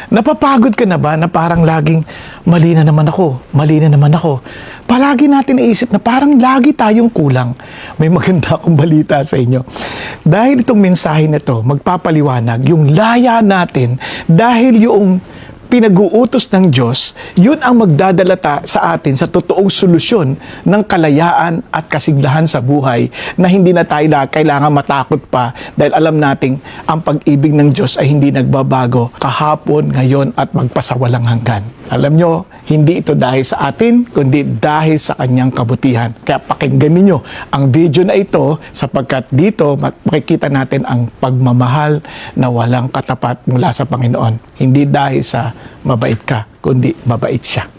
Napapagod ka na ba na parang laging mali na naman ako, mali na naman ako? Palagi natin naisip na parang lagi tayong kulang. May maganda akong balita sa inyo. Dahil itong mensahe na to, magpapaliwanag yung laya natin dahil yung pinag-uutos ng Diyos, yun ang magdadala sa atin sa totoong solusyon ng kalayaan at kasiglahan sa buhay na hindi na tayo kailangan matakot pa dahil alam nating ang pag-ibig ng Diyos ay hindi nagbabago kahapon, ngayon at magpasawalang hanggan. Alam nyo, hindi ito dahil sa atin, kundi dahil sa kanyang kabutihan. Kaya pakinggan ninyo ang video na ito sapagkat dito makikita natin ang pagmamahal na walang katapat mula sa Panginoon. Hindi dahil sa mabait ka, kundi mabait siya.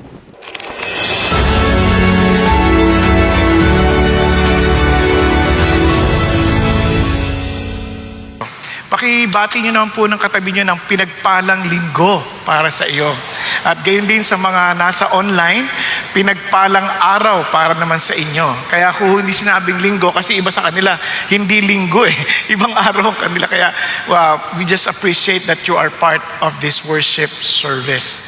Pakibati nyo naman po ng katabi nyo ng pinagpalang linggo para sa iyo. At gayon din sa mga nasa online, pinagpalang araw para naman sa inyo. Kaya kung hindi sinabing linggo, kasi iba sa kanila, hindi linggo eh. Ibang araw ang kanila. Kaya we just appreciate that you are part of this worship service.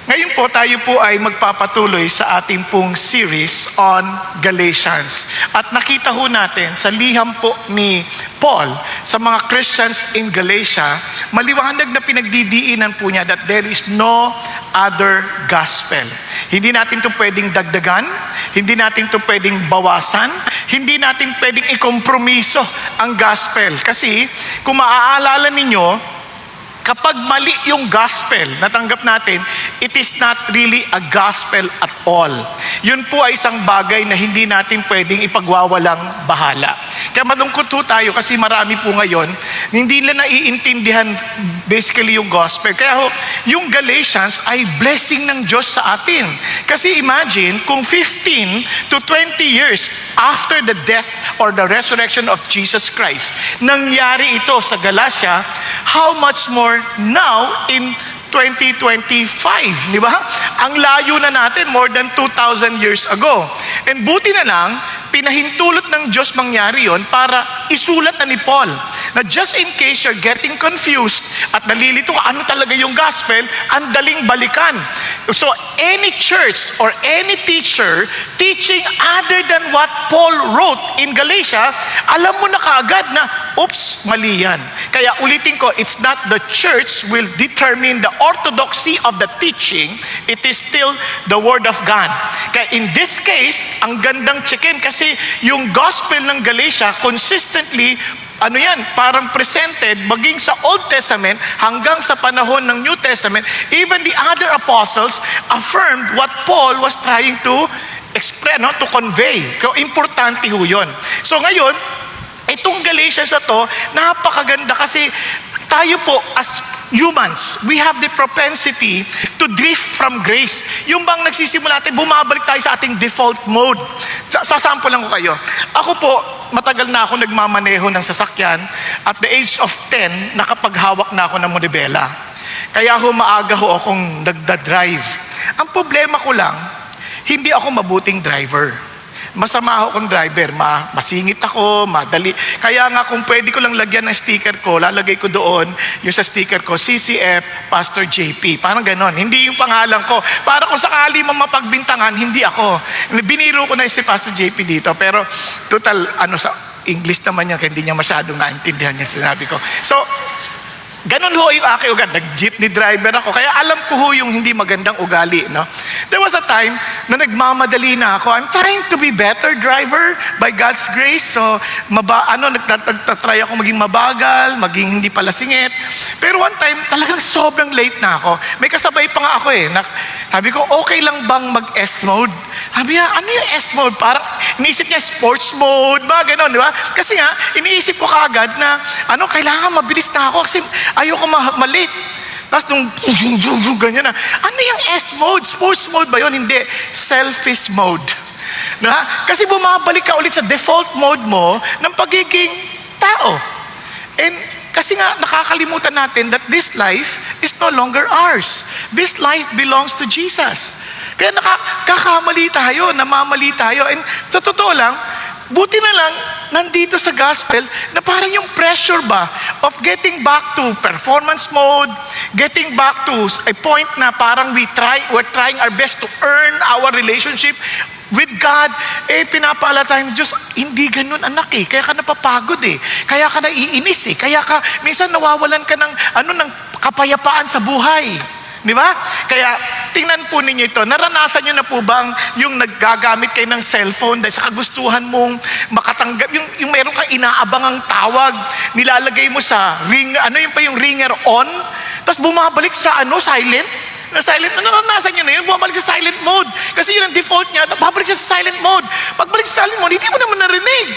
Ngayon po, tayo po ay magpapatuloy sa ating pong series on Galatians. At nakita ho natin sa liham po ni Paul sa mga Christians in Galatia, maliwanag na pinagdidiinan po niya that there is no other gospel. Hindi natin ito pwedeng dagdagan, hindi natin ito pwedeng bawasan, hindi natin pwedeng ikompromiso ang gospel. Kasi kung maaalala ninyo, kapag mali yung gospel na tanggap natin, it is not really a gospel at all. Yun po ay isang bagay na hindi natin pwedeng ipagwawalang bahala. Kaya malungkot po tayo kasi marami po ngayon, hindi nila naiintindihan basically yung gospel. Kaya yung Galatians ay blessing ng Diyos sa atin. Kasi imagine kung 15 to 20 years after the death or the resurrection of Jesus Christ, nangyari ito sa Galatia, how much more now in 2025, di ba? Ang layo na natin, more than 2,000 years ago. And buti na lang, pinahintulot ng Diyos mangyari yon para isulat na ni Paul na just in case you're getting confused at nalilito ano talaga yung gospel, ang daling balikan. So any church or any teacher teaching other than what Paul wrote in Galatia, alam mo na kaagad na, oops, mali yan. Kaya ulitin ko, it's not the church will determine the orthodoxy of the teaching, it is still the Word of God. Kaya in this case, ang gandang checkin kasi yung gospel ng Galatia consistently parang presented maging sa Old Testament hanggang sa panahon ng New Testament. Even the other apostles affirmed what Paul was trying to express, to convey. So importante ho yun. So ngayon, itong Galatians na to, napakaganda kasi tayo po as humans, we have the propensity to drift from grace. Yung bang nagsisimula natin, bumabalik tayo sa ating default mode. Sasample lang ko kayo. Ako po, matagal na ako nagmamaneho ng sasakyan. At the age of 10, nakapaghawak na ako ng monobela. Kaya maaga akong nagda-drive. Ang problema ko lang, hindi ako mabuting driver. Masama akong driver, masingit ako, madali. Kaya nga kung pwede ko lang lagyan ng sticker ko, lalagay ko doon yung sa sticker ko, CCF Pastor JP. Parang ganon. Hindi yung pangalan ko. Para kung sakali mapagbintangan, hindi ako. Biniro ko na si Pastor JP dito. Pero total, sa English naman niya, kaya hindi niya masyadong naintindihan yung sinabi ko. So, ganun ho yung aking ugali. Nag-jeepney driver ako. Kaya alam ko ho yung hindi magandang ugali. No? There was a time na nagmamadali na ako. I'm trying to be better driver by God's grace. So, nagtatry ako maging mabagal, maging hindi pala singit. Pero one time, talagang sobrang late na ako. May kasabay pa nga ako eh. Sabi ko, okay lang bang mag-S mode? Sabi niya, ano yung S mode? Parang iniisip niya sports mode, mga ganon, di ba? Kasi nga, iniisip ko kaagad na, kailangan mabilis na ako kasi ayoko malate. Tapos nung ganyan na, ano yung S mode? Sports mode ba yun? Hindi. Selfish mode. Kasi bumabalik ka ulit sa default mode mo ng pagiging tao. And kasi nga, nakakalimutan natin that this life is no longer ours. This life belongs to Jesus. Kaya nakakamali tayo, namamali tayo. And sa totoo lang, Buti na lang, nandito sa gospel, na parang yung pressure ba of getting back to performance mode, getting back to a point na parang we're trying our best to earn our relationship with God, pinapaalala tayo ng Diyos, hindi ganun anak kaya ka napapagod kaya ka naiinis kaya ka, minsan nawawalan ka ng kapayapaan sa buhay. Di ba? Kaya tingnan po ninyo ito. Naranasan nyo na po bang yung naggagamit kayo ng cellphone dahil sa kagustuhan mong makatanggap, yung meron kang inaabangang tawag, nilalagay mo sa ring, yung ringer on, tapos bumabalik sa silent? Naranasan nyo na yun, bumabalik sa silent mode. Kasi yun ang default niya, babalik siya sa silent mode. Pagbalik sa silent mode, hindi mo naman narinig.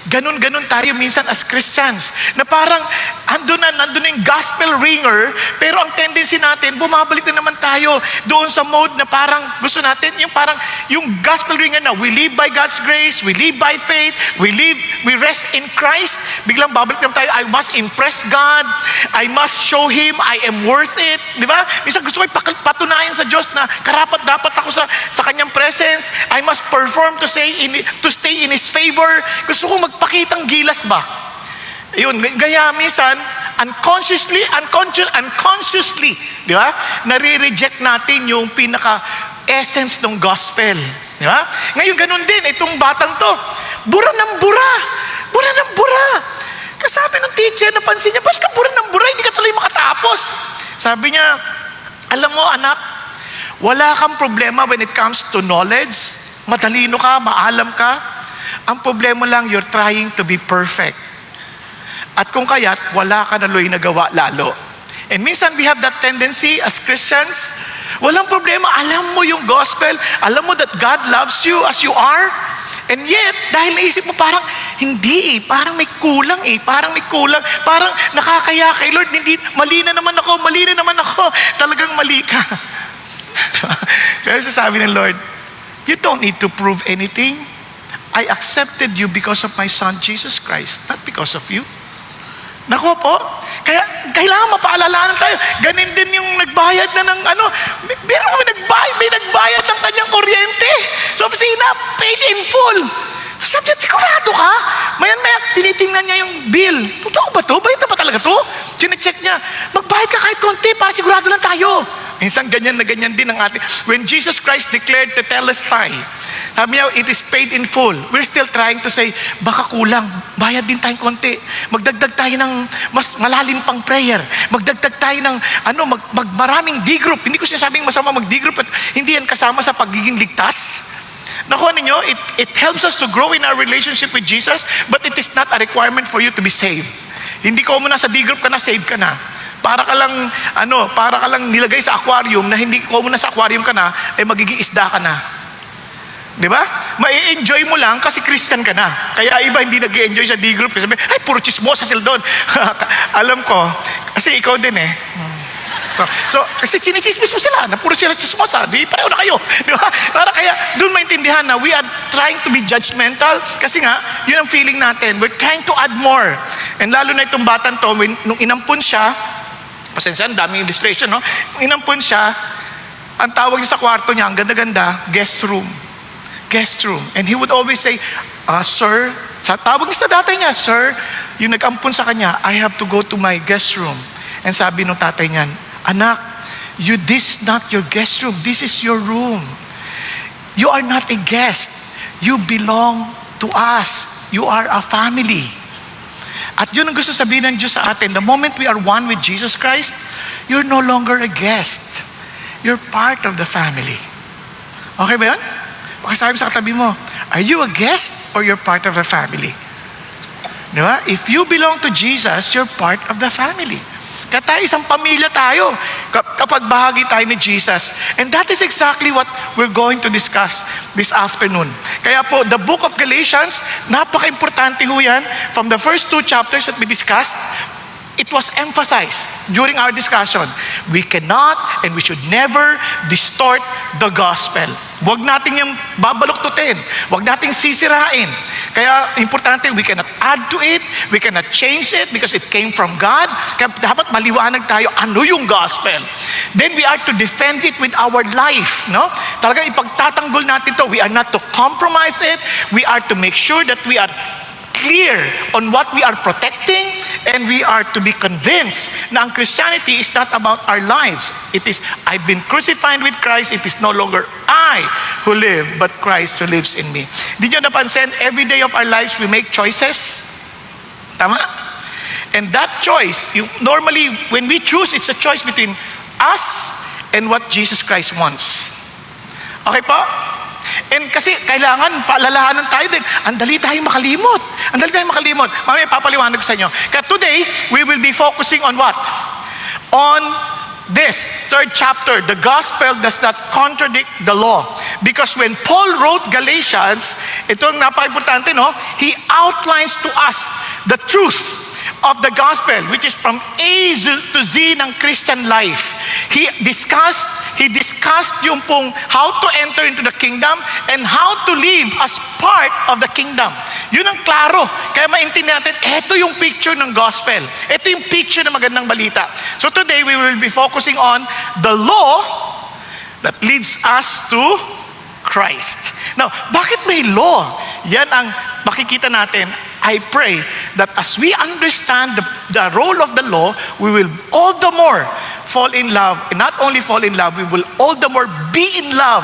Ganon tayo minsan as Christians, na parang nandun na yung gospel ringer, pero ang tendency natin, bumabalik na naman tayo doon sa mode na parang gusto natin, yung gospel ringer na we live by God's grace, we live by faith, we rest in Christ. Biglang babalik naman tayo, I must impress God, I must show Him I am worth it. Di ba? Minsan gusto ko patunayan sa Diyos na karapat-dapat ako sa Kanyang presence. I must perform to stay in His favor. Gusto ko magpakitang gilas ba? Yun, gaya minsan, unconsciously, di ba? Nare-reject natin yung pinaka-essence ng gospel. Di ba? Ngayon, ganun din, itong batang to, bura ng bura. Kasabi ng teacher, napansin niya, ba't ka bura ng bura? Hindi ka tuloy makatapos. Sabi niya, alam mo anak, wala kang problema when it comes to knowledge. Matalino ka, maalam ka. Ang problema lang, you're trying to be perfect. At kung kaya't, wala ka na nagawa lalo. And minsan we have that tendency as Christians, walang problema, alam mo yung gospel, alam mo that God loves you as you are, and yet, dahil naisip mo parang, hindi parang may kulang parang nakakaya kay Lord, hindi, mali na naman ako, talagang mali ka. Kaya sasabi ng Lord, you don't need to prove anything. I accepted you because of my Son, Jesus Christ, not because of you. Naku po, kaya kailangan mapaalalanan tayo. Ganin din yung nagbayad na ng may nagbayad ng kanyang kuryente sa opisina, paid in full. Sabi niya, sigurado ka? Maya, tinitingnan niya yung bill. Totoo ba to? Bayad na ba talaga to? Chine-check niya, magbayad ka kahit konti para sigurado lang tayo. Minsan ganyan na ganyan din ang ating. When Jesus Christ declared tetelestai, sabi niya, it is paid in full. We're still trying to say, baka kulang. Bayad din tayong konti. Magdagdag tayo ng mas malalim pang prayer. Magdagdag tayo ng maraming D-group. Hindi ko sinasabing masama mag-D-group at hindi yan kasama sa pagiging ligtas. Nakuha ninyo, it helps us to grow in our relationship with Jesus, but it is not a requirement for you to be saved. Hindi ko muna sa D-group ka na, save ka na. Para ka lang nilagay sa aquarium na hindi ko muna sa aquarium ka na, magiging isda ka na. Di ba? Mai-enjoy mo lang kasi Christian ka na. Kaya iba hindi nag-enjoy sa D-group. Sabi, ay, puro chismosa sila doon. Alam ko, kasi ikaw din So, kasi chinichismis mo sila, na puro sila chismosa, di pareho na kayo. Di ba? Para kaya, doon maintindihan na we are trying to be judgmental kasi nga, yun ang feeling natin. We're trying to add more. And lalo na itong batang to, nung inampun siya, pasensya, daming illustration, no? Nung inampun siya, ang tawag niya sa kwarto niya, ang ganda-ganda, guest room. And he would always say, sir, sa tawag niya sa tatay niya, sir, yung nag-ampun sa kanya, I have to go to my guest room. And sabi ng tatay niya, anak, this is not your guest room. This is your room. You are not a guest. You belong to us. You are a family. At yun ang gusto sabihin ng Diyos sa atin. The moment we are one with Jesus Christ, you're no longer a guest. You're part of the family. Okay ba yun? Pakisabi sa katabi mo, are you a guest or you're part of the family? Di ba? If you belong to Jesus, you're part of the family. Kaya tayo, isang pamilya tayo kapag bahagi tayo ni Jesus. And that is exactly what we're going to discuss this afternoon. Kaya po, the book of Galatians, napaka-importante ho yan. From the first 2 chapters that we discussed, it was emphasized during our discussion. We cannot and we should never distort the gospel. Huwag natin yung babaluktutin. Huwag natin sisirain. Kaya importante, we cannot add to it. We cannot change it because it came from God. Kaya dapat maliwanag tayo, ano yung gospel? then we are to defend it with our life, no? Talaga ipagtatanggol natin to. We are not to compromise it. We are to make sure that we are clear on what we are protecting, and we are to be convinced na ang Christianity is not about our lives. It is, I've been crucified with Christ. It is no longer I who live, but Christ who lives in me. Did you napansin, every day of our lives we make choices? Tama? And that choice, normally when we choose, it's a choice between us and what Jesus Christ wants. Okay po? And kasi kailangan paalalahanan tayo din. Ang dali tayong makalimot. Ang dali tayong makalimot. Mamaya papaliwanag ko sa inyo. Kaya today, we will be focusing on what? On this third chapter. The gospel does not contradict the law. Because when Paul wrote Galatians, ito ang napaka-importante, no? He outlines to us the truth of the gospel, which is from A to Z ng Christian life. He discussed yung pong how to enter into the kingdom and how to live as part of the kingdom. Yun ang klaro. Kaya maintindihan natin, ito yung picture ng gospel. Ito yung picture ng magandang balita. So today, we will be focusing on the law that leads us to Christ. Now, bakit may law? Yan ang makikita natin. I pray that as we understand the role of the law, we will all the more fall in love. And not only fall in love, we will all the more be in love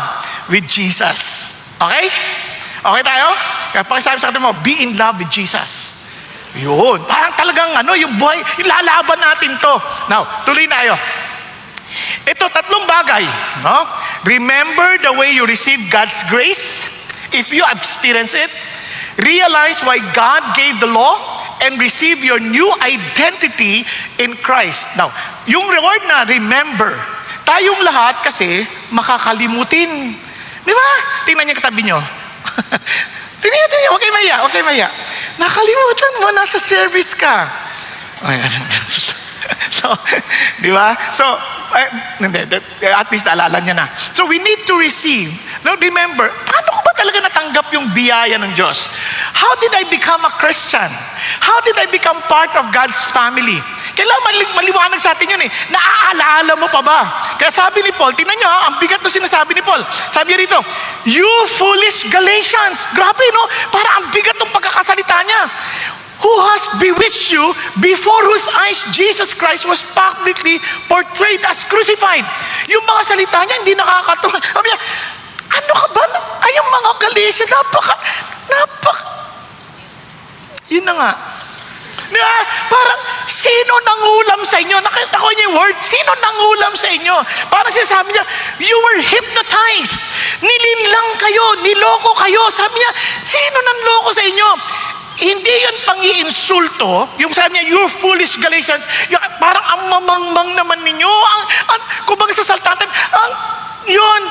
with Jesus. Okay? Okay tayo? Kaya pakisabi sa atin mo, be in love with Jesus. Yun. Parang talagang yung buhay, ilalaban natin to. Now, tuloy na tayo. Ito, tatlong bagay. No? Remember the way you receive God's grace. If you experience it, realize why God gave the law and receive your new identity in Christ. Now, yung word na remember, tayong lahat kasi makakalimutin. Di ba? Tingnan niyo katabi niyo. Tingnan niyo, huwag kayo maya. Nakalimutan mo, nasa service ka. Ay, so, di ba? So, at least naalala niya na. So we need to receive. Now remember, paano ko ba talaga natanggap yung biyaya ng Diyos? How did I become a Christian? How did I become part of God's family? Kailangan maliwanag sa atin yun eh. Naaalala mo pa ba? Kaya sabi ni Paul, tingnan nyo ang bigat na sinasabi ni Paul. Sabi niya rito, you foolish Galatians. Grabe no? Para ang bigat ng pagkakasalita niya. Who has bewitched you, before whose eyes Jesus Christ was publicly portrayed as crucified. Yung mga salita niya, hindi nakakatuwa. Sabi niya, ano ka ba? Ay, yung mga Galatians, yun na nga. Diba? Parang, sino nangulam sa inyo? Nakita ko niya yung word, sino nangulam sa inyo? Parang sinasabi niya, you were hypnotized. Nilinlang kayo, niloko kayo. Sabi niya, sino nanloko sa inyo? Hindi yun pang-iinsulto. Yung sabi niya, you foolish Galatians, parang ang mamangmang naman ninyo. Kumbaga sa saltatan, yun.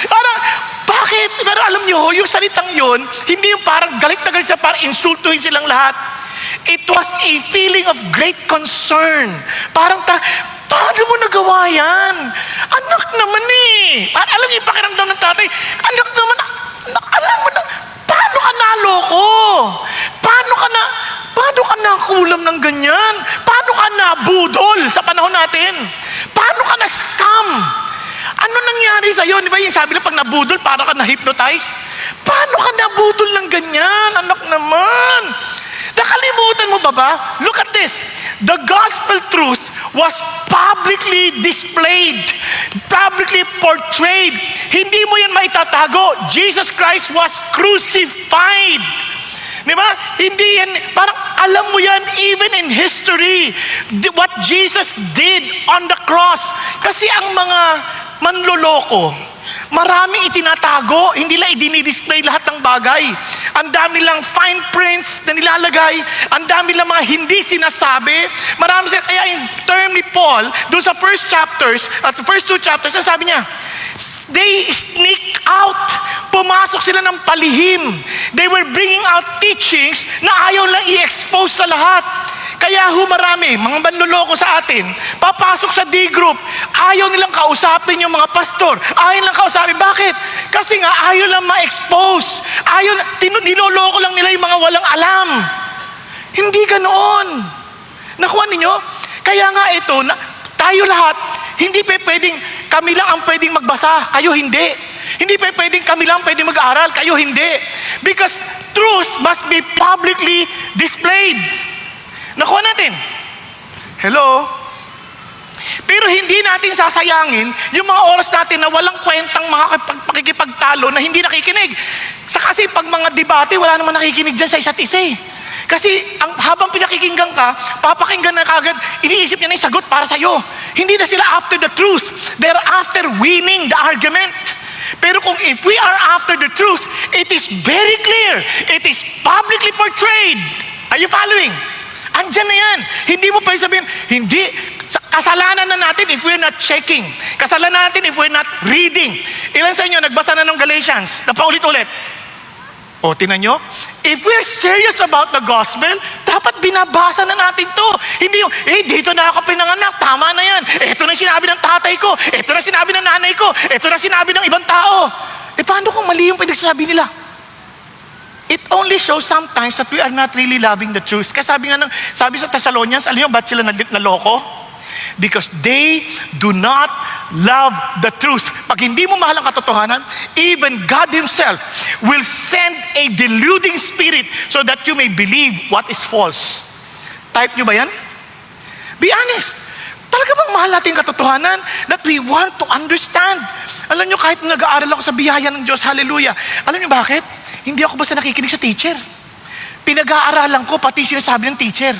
Parang, bakit? Pero alam niyo, yung salitang yun, hindi yung parang galit na galit siya, parang insultuhin silang lahat. It was a feeling of great concern. Parang, paano mo nagawa yan? Anak naman eh. Alam niyo yung pakiramdam ng tatay, anak naman, alam mo na, paano ka naloko? Paano ka nakulam ng ganyan? Paano ka nabudol sa panahon natin? Paano ka na-scam? Ano nangyari sa'yo? Di ba yung sabi na pag nabudol, para ka na-hypnotize? Paano ka nabudol ng ganyan? Anak naman. Nakalimutan mo ba? Look at this. The gospel truth was publicly displayed, publicly portrayed. Hindi mo yan maitatago. Jesus Christ was crucified. Di ba? Hindi yan, parang alam mo yan even in history, what Jesus did on the cross. Kasi ang mga manloloko, maraming itinatago, hindi lang i-display lahat ng bagay. Ang dami lang fine prints na nilalagay, ang dami lang mga hindi sinasabi. Marami sila, kaya yung term ni Paul, doon sa first chapters, at the first two chapters, sabi niya, they sneak out. Pumasok sila ng palihim. They were bringing out teachings na ayaw lang i-expose sa lahat. Kaya marami, mga manloloko sa atin, papasok sa D-group, ayaw nilang kausapin yung mga pastor. Ayaw nilang kausapin. Bakit? Kasi nga ayaw lang ma-expose. Niloloko lang nila yung mga walang alam. Hindi ganoon. Nakuha ninyo? Kaya nga ito, tayo lahat, hindi pa pwedeng kami lang ang pwedeng magbasa, kayo hindi. Hindi pa pwedeng kami lang pwedeng mag-aral, kayo hindi. Because truth must be publicly displayed. Nakuha natin. Hello? Pero hindi natin sasayangin yung mga oras natin na walang kwentang mga pakikipagtalo na hindi nakikinig. Kasi pag mga debate, wala naman nakikinig dyan sa isa't isa eh. Kasi habang pinakikinggan ka, papakinggan na kagad, iniisip niya na yung sagot para sa'yo. Hindi na sila after the truth. They're after winning the argument. Pero kung if we are after the truth, it is very clear. It is publicly portrayed. Are you following? Andyan na yan. Hindi mo pa sabihin, hindi. Kasalanan na natin if we're not checking. Kasalanan natin if we're not reading. Ilan sa inyo nagbasa na ng Galatians na paulit-ulit? O, tinan nyo, if we're serious about the gospel, dapat binabasa na natin to. Hindi yung, dito na ako pinanganak, tama na yan. Ito na sinabi ng tatay ko, ito na sinabi ng nanay ko, ito na sinabi ng ibang tao. Paano kung mali yung pinagsasabi nila? It only shows sometimes that we are not really loving the truth. Kasi sabi sa Thessalonians, alam nyo, ba't sila naloko? Because they do not love the truth. Pag hindi mo mahal ang katotohanan, even God Himself will send a deluding spirit so that you may believe what is false. Type nyo ba yan? Be honest. Talaga bang mahal natin ang katotohanan that we want to understand? Alam nyo, kahit nag-aaral ako sa biyaya ng Diyos, hallelujah. Alam nyo bakit? Hindi ako basta nakikinig sa teacher. Pinag-aaralan ko pati sinasabi ng teacher.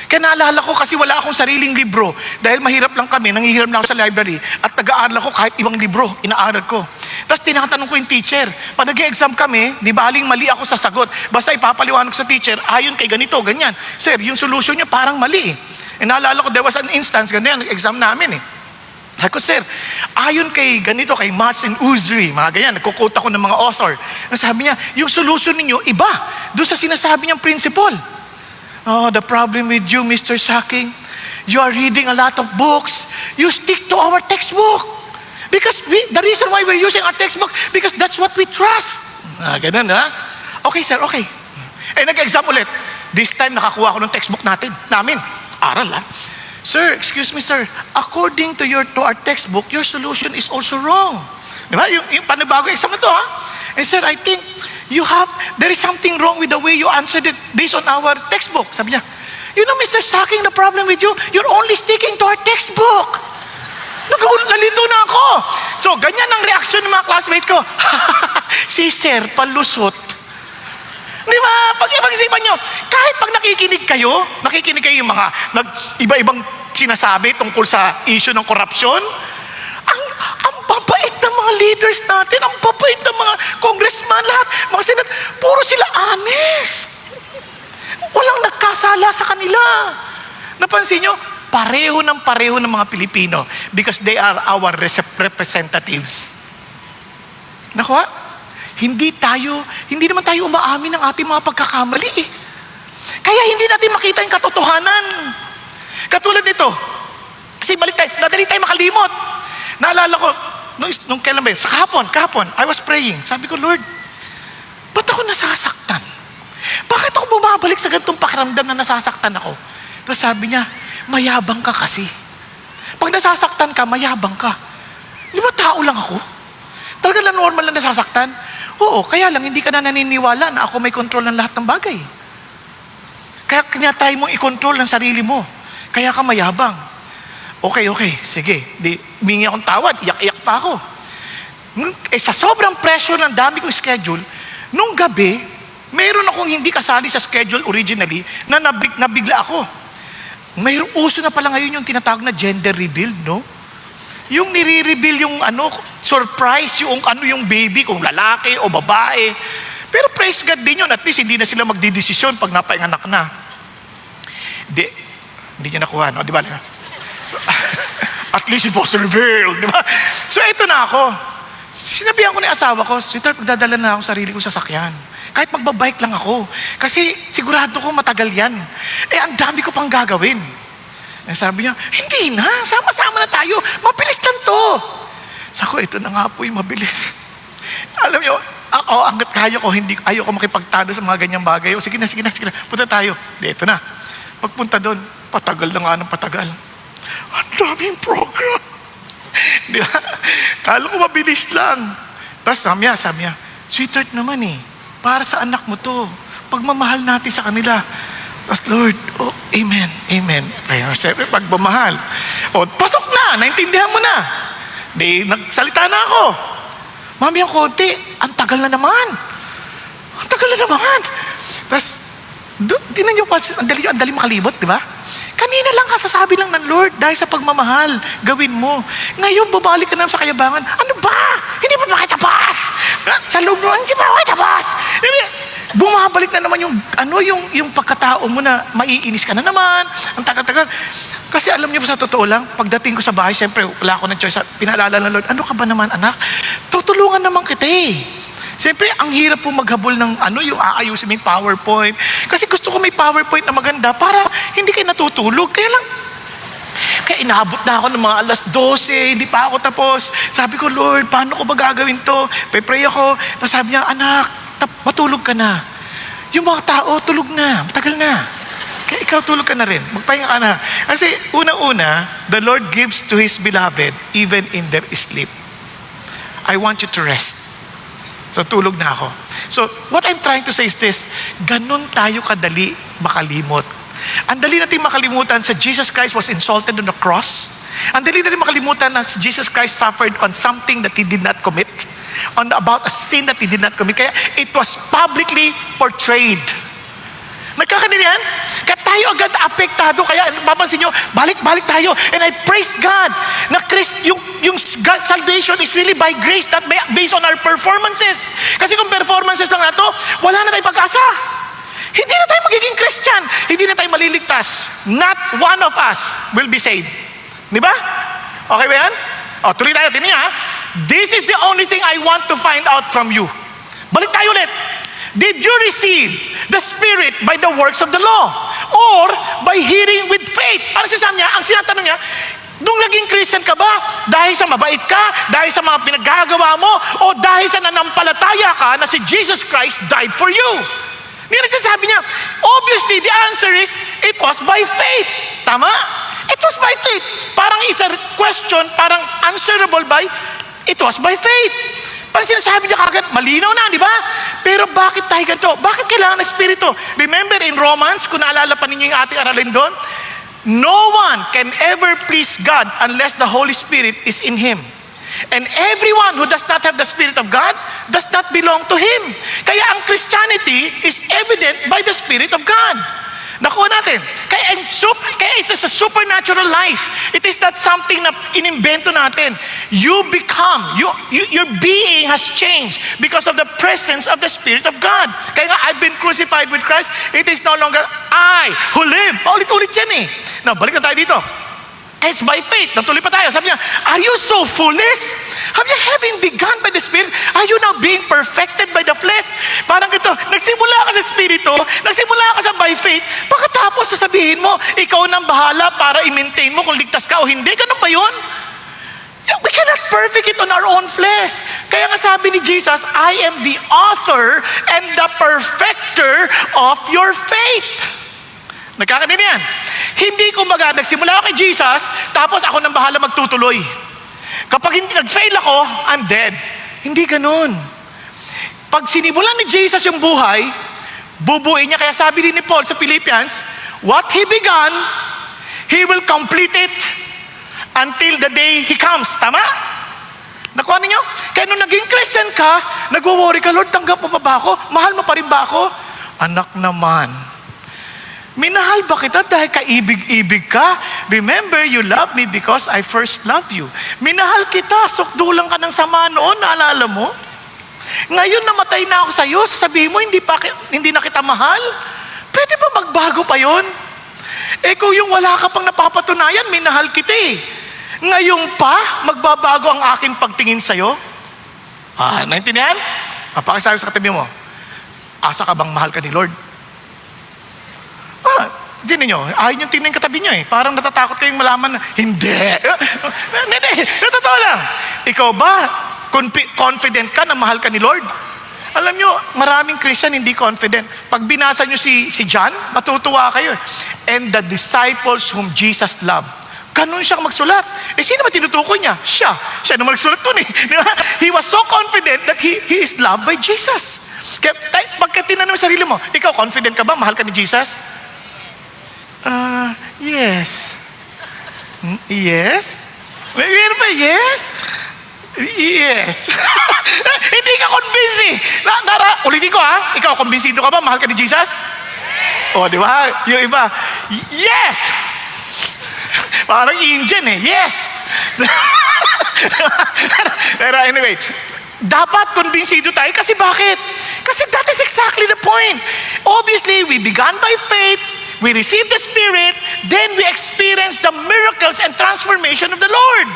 Kaya naalala ko kasi wala akong sariling libro. Dahil mahirap lang kami, nangihiram lang ako sa library. At nag-aaral ako kahit ibang libro, inaaral ko. Tapos tinatanong ko yung teacher. Pag nag-exam kami, di ba aling mali ako sa sagot. Basta ipapaliwanag sa teacher, ayon kay ganito, ganyan. Sir, yung solution niyo parang mali eh. Naalala ko, there was an instance, ganyan, nag-exam namin eh. Sabi ko, sir, ayon kay ganito, kay Masin Uzri, mga ganyan, nagkukot ako ng mga author. Sabi niya, yung solution ninyo, iba. Doon sa sinasabi niyang principle. Oh, the problem with you, Mr. Saking, you are reading a lot of books. You stick to our textbook. Because the reason why we're using our textbook, because that's what we trust. Ganun, ha? Okay, sir, okay. Nag-exam ulit. This time, nakakuha ko ng textbook namin. Aral, ha? Sir, excuse me, sir. According to our textbook, your solution is also wrong. Di ba? Yung panibago exam na to, ha? And sir, I think there is something wrong with the way you answered it based on our textbook. Sabi niya, you know, Mr. Saking, the problem with you, you're only sticking to our textbook. Nalito na ako. So, ganyan ang reaction ng mga classmate ko. Si sir, palusot. Di ba? Pag-isipan nyo, kahit pag nakikinig kayo yung mga iba-ibang sinasabi tungkol sa issue ng korupsyon, ang babait ng mga leaders natin, ang babait ng mga congressman, lahat, mga senat, puro sila honest. Walang nagkasala sa kanila. Napansin nyo, pareho ng mga Pilipino because they are our representatives. Nakuha? Hindi naman tayo umaamin ng ating mga pagkakamali eh. Kaya hindi natin makita yung katotohanan. Katulad nito, kasi nadali tayo makalimot. Naalala ko, nung kailan ba yun? Sa kahapon, I was praying. Sabi ko, Lord, ba't ako nasasaktan? Bakit ako bumabalik sa ganitong pakiramdam na nasasaktan ako? Tapos sabi niya, mayabang ka kasi. Pag nasasaktan ka, mayabang ka. Di ba tao lang ako? Talaga lang normal na nasasaktan? Oo, kaya lang hindi ka na naniniwala na ako may control ng lahat ng bagay. Kaya try mong i-control ng sarili mo. Kaya ka mayabang. Okay, sige. Humingi akong tawad, iyak-iyak pa ako. Sa sobrang pressure ng dami kong schedule, nung gabi, mayroon akong hindi kasali sa schedule originally na nabigla ako. Mayroong uso na pala ngayon yung tinatawag na gender reveal, no? Yung nire-reveal yung surprise yung baby, kung lalaki o babae. Pero praise God din yun, at least hindi na sila magdidesisyon pag napainganak na. Hindi niya nakuha, no? Di ba? So, at least it was revealed, di ba? So ito na ako. Sinabihan ko ni asawa ko, sweetheart, pagdadala na ako sarili ko sa sakyan. Kahit magbabike lang ako. Kasi sigurado ko matagal yan. Ang dami ko pang gagawin. Sabi niya, hindi na, sama-sama na tayo. Mabilis lang to. Sabi ko, ito na nga po yung mabilis. Alam niyo, ako, hanggat kaya ko, ayoko makipagtalo sa mga ganyang bagay. O sige na, punta tayo. Ito na. Pagpunta doon, patagal na nga ng patagal. Ang daming program. Di ba? Kala ko mabilis lang. Tapos sabi niya, sweetheart naman para sa anak mo to. Pagmamahal natin sa kanila. Tapos Lord, amen, amen. Kaya siyempre, pagmamahal. Pasok na, naintindihan mo na. Di, nagsalita na ako. Mami, ang konti, ang tagal na naman. Ang tagal na naman. Tapos, tinan niyo pa, ang dali makalibot, di ba? Kanina lang kasasabi lang ng Lord, dahil sa pagmamahal, gawin mo. Ngayon, babalik ka naman sa kayabangan. Ano ba? Hindi pa makitapos. Sa loob mo, hindi pa makitapos. Bumabalik na naman yung pagkatao mo na maiinis ka na naman. Ang tagal-tagal. Kasi alam niyo po, sa totoo lang, pagdating ko sa bahay, siyempre, wala ako ng choice. Pinaalala ng Lord, ano ka ba naman, anak? Tutulungan naman kita Siyempre, ang hirap po maghabol ng yung aayusin mo yung PowerPoint. Kasi gusto ko may PowerPoint na maganda para hindi kayo natutulog. Kaya inaabot na ako ng mga 12:00, hindi pa ako tapos. Sabi ko, Lord, paano ko ba gagawin to? Pray ako. Tapos sabi niya, anak, matulog ka na. Yung mga tao, tulog na. Matagal na. Kaya ikaw tulog ka na rin. Magpahinga ka na. Kasi unang-una, the Lord gives to His beloved even in their sleep. I want you to rest. So tulog na ako. So what I'm trying to say is this, ganun tayo kadali makalimot. Ang dali natin makalimutan sa Jesus Christ was insulted on the cross. Ang dali natin makalimutan na Jesus Christ suffered on something that He did not commit. About a sin that He did not commit. Kaya it was publicly portrayed. Nagkakanindihan? Kaya tayo agad apektado. Kaya mapansin nyo, balik tayo. And I praise God na yung God salvation is really by grace, not based on our performances. Kasi kung performances lang na to, wala na tayong pag-asa. Hindi na tayo magiging Christian. Hindi na tayo maliligtas. Not one of us will be saved. Di ba? Okay ba yan? Tuloy tayo. Tingnan niya. This is the only thing I want to find out from you. Balik tayo ulit. Did you receive the Spirit by the works of the law? Or by hearing with faith? Para sa niya, ang sinatanong niya, nung naging Christian ka ba? Dahil sa mabait ka? Dahil sa mga pinaggagawa mo? O dahil sa nanampalataya ka na si Jesus Christ died for you? Hindi na sabi niya, obviously the answer is, it was by faith. Tama? It was by faith. Parang it's a question, parang answerable by, it was by faith. Parang sinasabi niya kagad, malinaw na, di ba? Pero bakit tayo ganito? Bakit kailangan ng Espiritu? Remember in Romans, kung naalala pa ninyo yung ating aralin doon, no one can ever please God unless the Holy Spirit is in him. And everyone who does not have the Spirit of God does not belong to Him. Kaya ang Christianity is evident by the Spirit of God. Nakuha natin. Kaya it is a supernatural life. It is not something na inimbento natin. You become, your being has changed because of the presence of the Spirit of God. Kaya nga, I've been crucified with Christ. It is no longer I who live. Paulit-ulit yan Now, balik na tayo dito. It's by faith. Natuloy pa tayo. Sabi niya, are you so foolish? Have you having begun by the Spirit? Are you now being perfected by the flesh? Parang ito, nagsimula ka sa Espiritu, nagsimula ka sa by faith, pagkatapos sasabihin mo, ikaw nang bahala para i-maintain mo kung ligtas ka o hindi. Ganun ba yun? We cannot perfect it on our own flesh. Kaya nga sabi ni Jesus, I am the author and the perfecter of your faith. Nagkakanin yan. Hindi kumbaga, nagsimula ako kay Jesus, tapos ako nang bahala magtutuloy. Kapag hindi nag-fail ako, I'm dead. Hindi ganun. Pag sinimulan ni Jesus yung buhay, bubuin niya. Kaya sabi din ni Paul sa Philippians, what He began, He will complete it until the day He comes. Tama? Nakuha ninyo? Kaya nung naging Christian ka, nagwo-worry ka, Lord, tanggap mo pa ba ako? Mahal mo pa rin ba ako? Anak naman, minahal ba kita dahil kaibig-ibig ka? Remember, you love me because I first loved you. Minahal kita, sukdulang ka ng sama noon, naalala mo? Ngayon namatay na ako sa iyo, sasabihin mo, hindi na kita mahal? Pwede ba magbago pa yon? Kung yung wala ka pang napapatunayan, minahal kita Ngayon pa, magbabago ang aking pagtingin sa iyo? Naintindihan? Pakisabi sa katabi mo, asa ka bang mahal ka ni Lord? Di ninyo, ayaw yung tingnan katabi nyo Parang natatakot kayong malaman na, hindi. Hindi, totoo lang. Ikaw ba, confident ka na mahal ka ni Lord? Alam nyo, maraming Christian hindi confident. Pag binasa nyo si John, matutuwa kayo. And the disciples whom Jesus loved. Ganun siyang magsulat. Sino ba tinutukoy niya? Siya. Siya naman nagsulat dun eh. Di ba? He was so confident that he is loved by Jesus. Kaya pagka tinanong sa sarili mo, ikaw confident ka ba? Mahal ka ni Jesus? Yes. Yes? Meron ba? Yes? Yes. Hindi ka convinced eh. Ulitin ko ha. Ikaw, kumbinsido ka ba? Mahal ka ni Jesus? O, di ba? Yung iba, yes! Parang Indian eh. Yes! Pero anyway, dapat kumbinsido tayo kasi bakit? Kasi that is exactly the point. Obviously, we began by faith, we received the Spirit, then we experience the miracles and transformation of the Lord.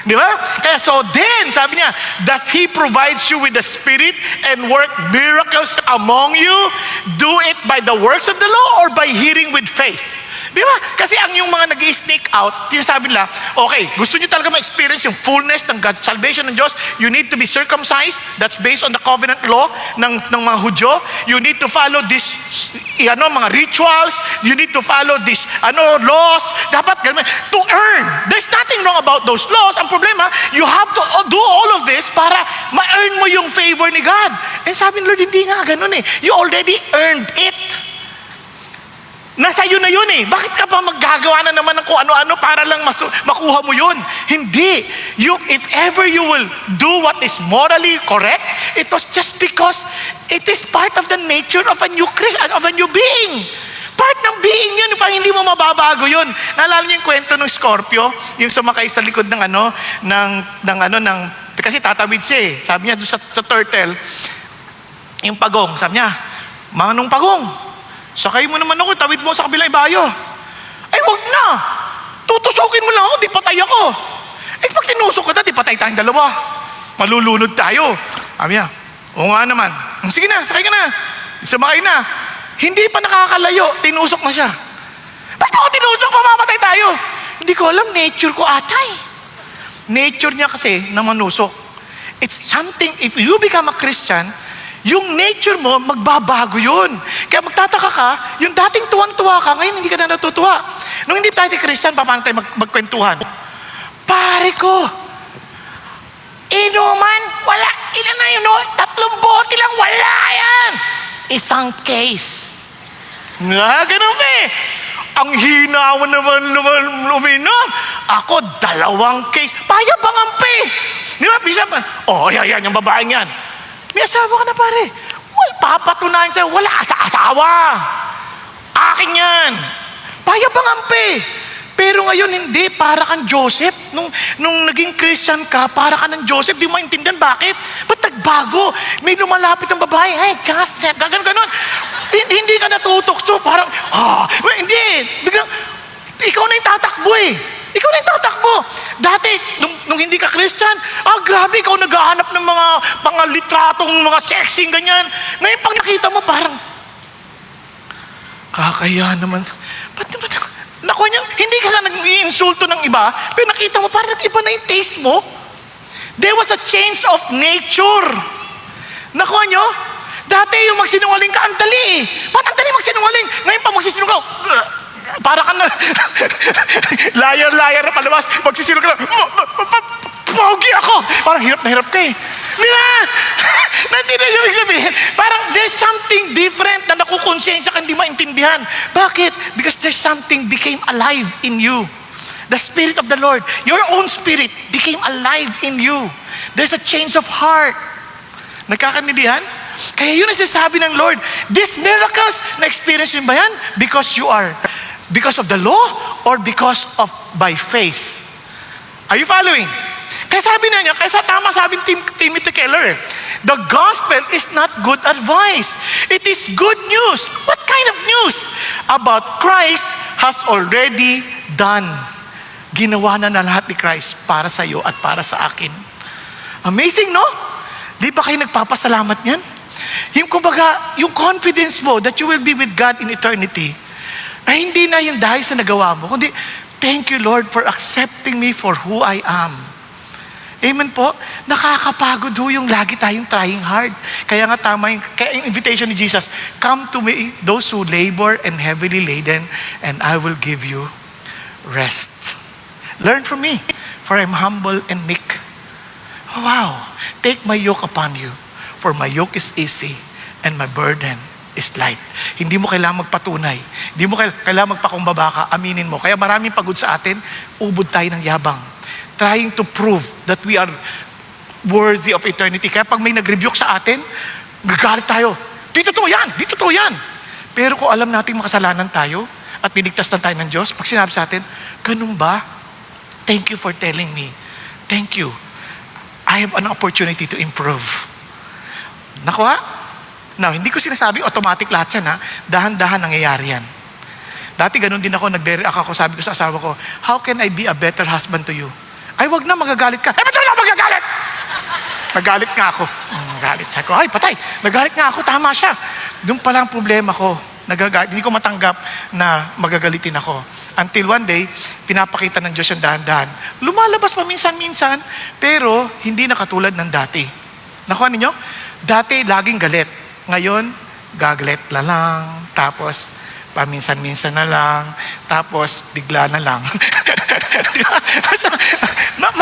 Di ba? Kaya so then, sabi niya, does He provide you with the Spirit and work miracles among you? Do it by the works of the law or by hearing with faith? Di ba? Kasi ang yung mga nag-i-sneak out, tinasabi nila, okay, gusto niyo talaga ma-experience yung fullness ng God, salvation ng Diyos, you need to be circumcised. That's based on the covenant law ng mga Hudyo. You need to follow this, mga rituals. You need to follow this, laws. Dapat, to earn. There's nothing wrong about those laws. Ang problema, you have to do all of this para ma-earn mo yung favor ni God. And sabi ni Lord, hindi nga ganun eh. You already earned it. Nasa iyo na yun eh. Bakit ka pa maggagawa na naman ng kung ano-ano para lang makuha mo yun? Hindi. If ever you will do what is morally correct, it was just because it is part of the nature of a new Christian, of a new being. Part ng being yun, parang hindi mo mababago yun. Naalala niyo yung kwento ng Scorpio, yung sumakay sa likod ng kasi tatawid siya eh. Sabi niya doon sa turtle, yung pagong, sabi niya, Manong Pagong, sakay mo naman ako, tawid mo sa kabilang ibayo. Ay, wag na. Tutusukin mo lang ako, di patay ako. Eh, pag tinusok ka na, di patay tayong dalawa. Malulunod tayo. Sabi niya, oo nga naman. Sige na, sakay ka na. Sumakay na. Hindi pa nakakalayo, tinusok na siya. Ba't ako tinusok? Mamamatay tayo. Hindi ko alam, nature ko atay. Nature niya kasi na manusok. It's something, if you become a Christian, yung nature mo, magbabago yun. Kaya magtataka ka, yung dating tuwang-tuwa ka, ngayon hindi ka na natutuwa. Nung hindi tayo Christian, paano tayo magkwentuhan? Pare ko, inuman, wala, ilan na yun, 3 bote lang, wala yan. Isang case. Nga, ganun eh. Ang hina mo naman uminom. Ako, 2 case. Payabangan pa eh. Di ba, bisa pa? Yan, yung babaeng yan. May asawa ka na pare. Well, papatunayan sa'yo, wala asawa. Akin yan. Payabangan pa eh. Pero ngayon hindi, para kang Joseph. Nung naging Christian ka, para ka ng Joseph, di mo maintindihan bakit? Ba't nagbago? May lumalapit ng babae, hey, Joseph, ganon. Hindi ka natutokso, parang, hindi. Biglang, ikaw na yung tatakbo eh. Ikaw na yung tatakbo. Dati, nung hindi ka Christian, grabe, ikaw naghahanap ng mga litratong, mga sexing, ganyan. Ngayon, pag nakita mo, parang, kakaya naman. Ba't naman, naku niya, hindi ka na nag-iinsulto ng iba, pero nakita mo, parang iba na yung taste mo. There was a change of nature. Naku niyo, dati yung magsinungaling ka, ang dali eh. Parang ang dali magsinungaling. Ngayon, pag magsisinungaling ka, para ka na liar na palabas, magsisinungaling ka, pogi ako. Parang hirap na hirap ka eh. Di ba? Nandiyan yung ibig sabihin. Parang there's something different na nakukonsensya ka hindi maintindihan. Bakit? Because there's something became alive in you. The Spirit of the Lord, your own spirit became alive in you. There's a change of heart. Nagkakaintindihan? Kaya yun ang sinasabi ng Lord. These miracles, na-experience nyo ba yan? Because of the law or because of by faith? Are you following? Kaya sabi na niya, kaya tama sabi ni Timothy Keller, the gospel is not good advice. It is good news. What kind of news? About Christ has already done. Ginawa na lahat ni Christ para sa iyo at para sa akin. Amazing, no? Di ba kayo nagpapasalamat niyan? Yung kumbaga, yung confidence mo that you will be with God in eternity, ay hindi na yung dahil sa nagawa mo, kundi, thank you Lord for accepting me for who I am. Amen po? Nakakapagod ho yung lagi tayong trying hard. Kaya nga tama yung invitation ni Jesus, come to me, those who labor and heavily laden, and I will give you rest. Learn from me, for I'm humble and meek. Wow! Take my yoke upon you, for my yoke is easy and my burden is light. Hindi mo kailangang magpatunay. Hindi mo kailangang magpakumbaba ka. Aminin mo. Kaya maraming pagod sa atin, ubod tayo ng yabang. Trying to prove that we are worthy of eternity. Kaya pag may nag-rebuke sa atin, gagalit tayo. Di totoo yan! Di totoo yan! Pero kung alam natin makasalanan tayo at niligtas na tayo ng Diyos, pag sinabi sa atin, ganun ba? Thank you for telling me. Thank you. I have an opportunity to improve. Nakuha? Now, hindi ko sinasabi automatic lahat yan, ha? Dahan-dahan nangyayari yan. Dati ganun din ako, nagre-react ako, sabi ko sa asawa ko, how can I be a better husband to you? Ay, wag na, magagalit ka. Eh, ba't na magagalit? Nagalit nga ako. Nagalit. Sabi ko, ay, patay. Nagalit nga ako, tama siya. Doon pala ang problema ko. Hindi ko matanggap na magagalitin ako. Until one day, pinapakita ng Diyos yung dahan-dahan. Lumalabas pa minsan-minsan, pero hindi na katulad ng dati. Nakuha ninyo? Dati, laging galit. Ngayon, gagalit na lang, tapos paminsan-minsan na lang, tapos bigla na lang.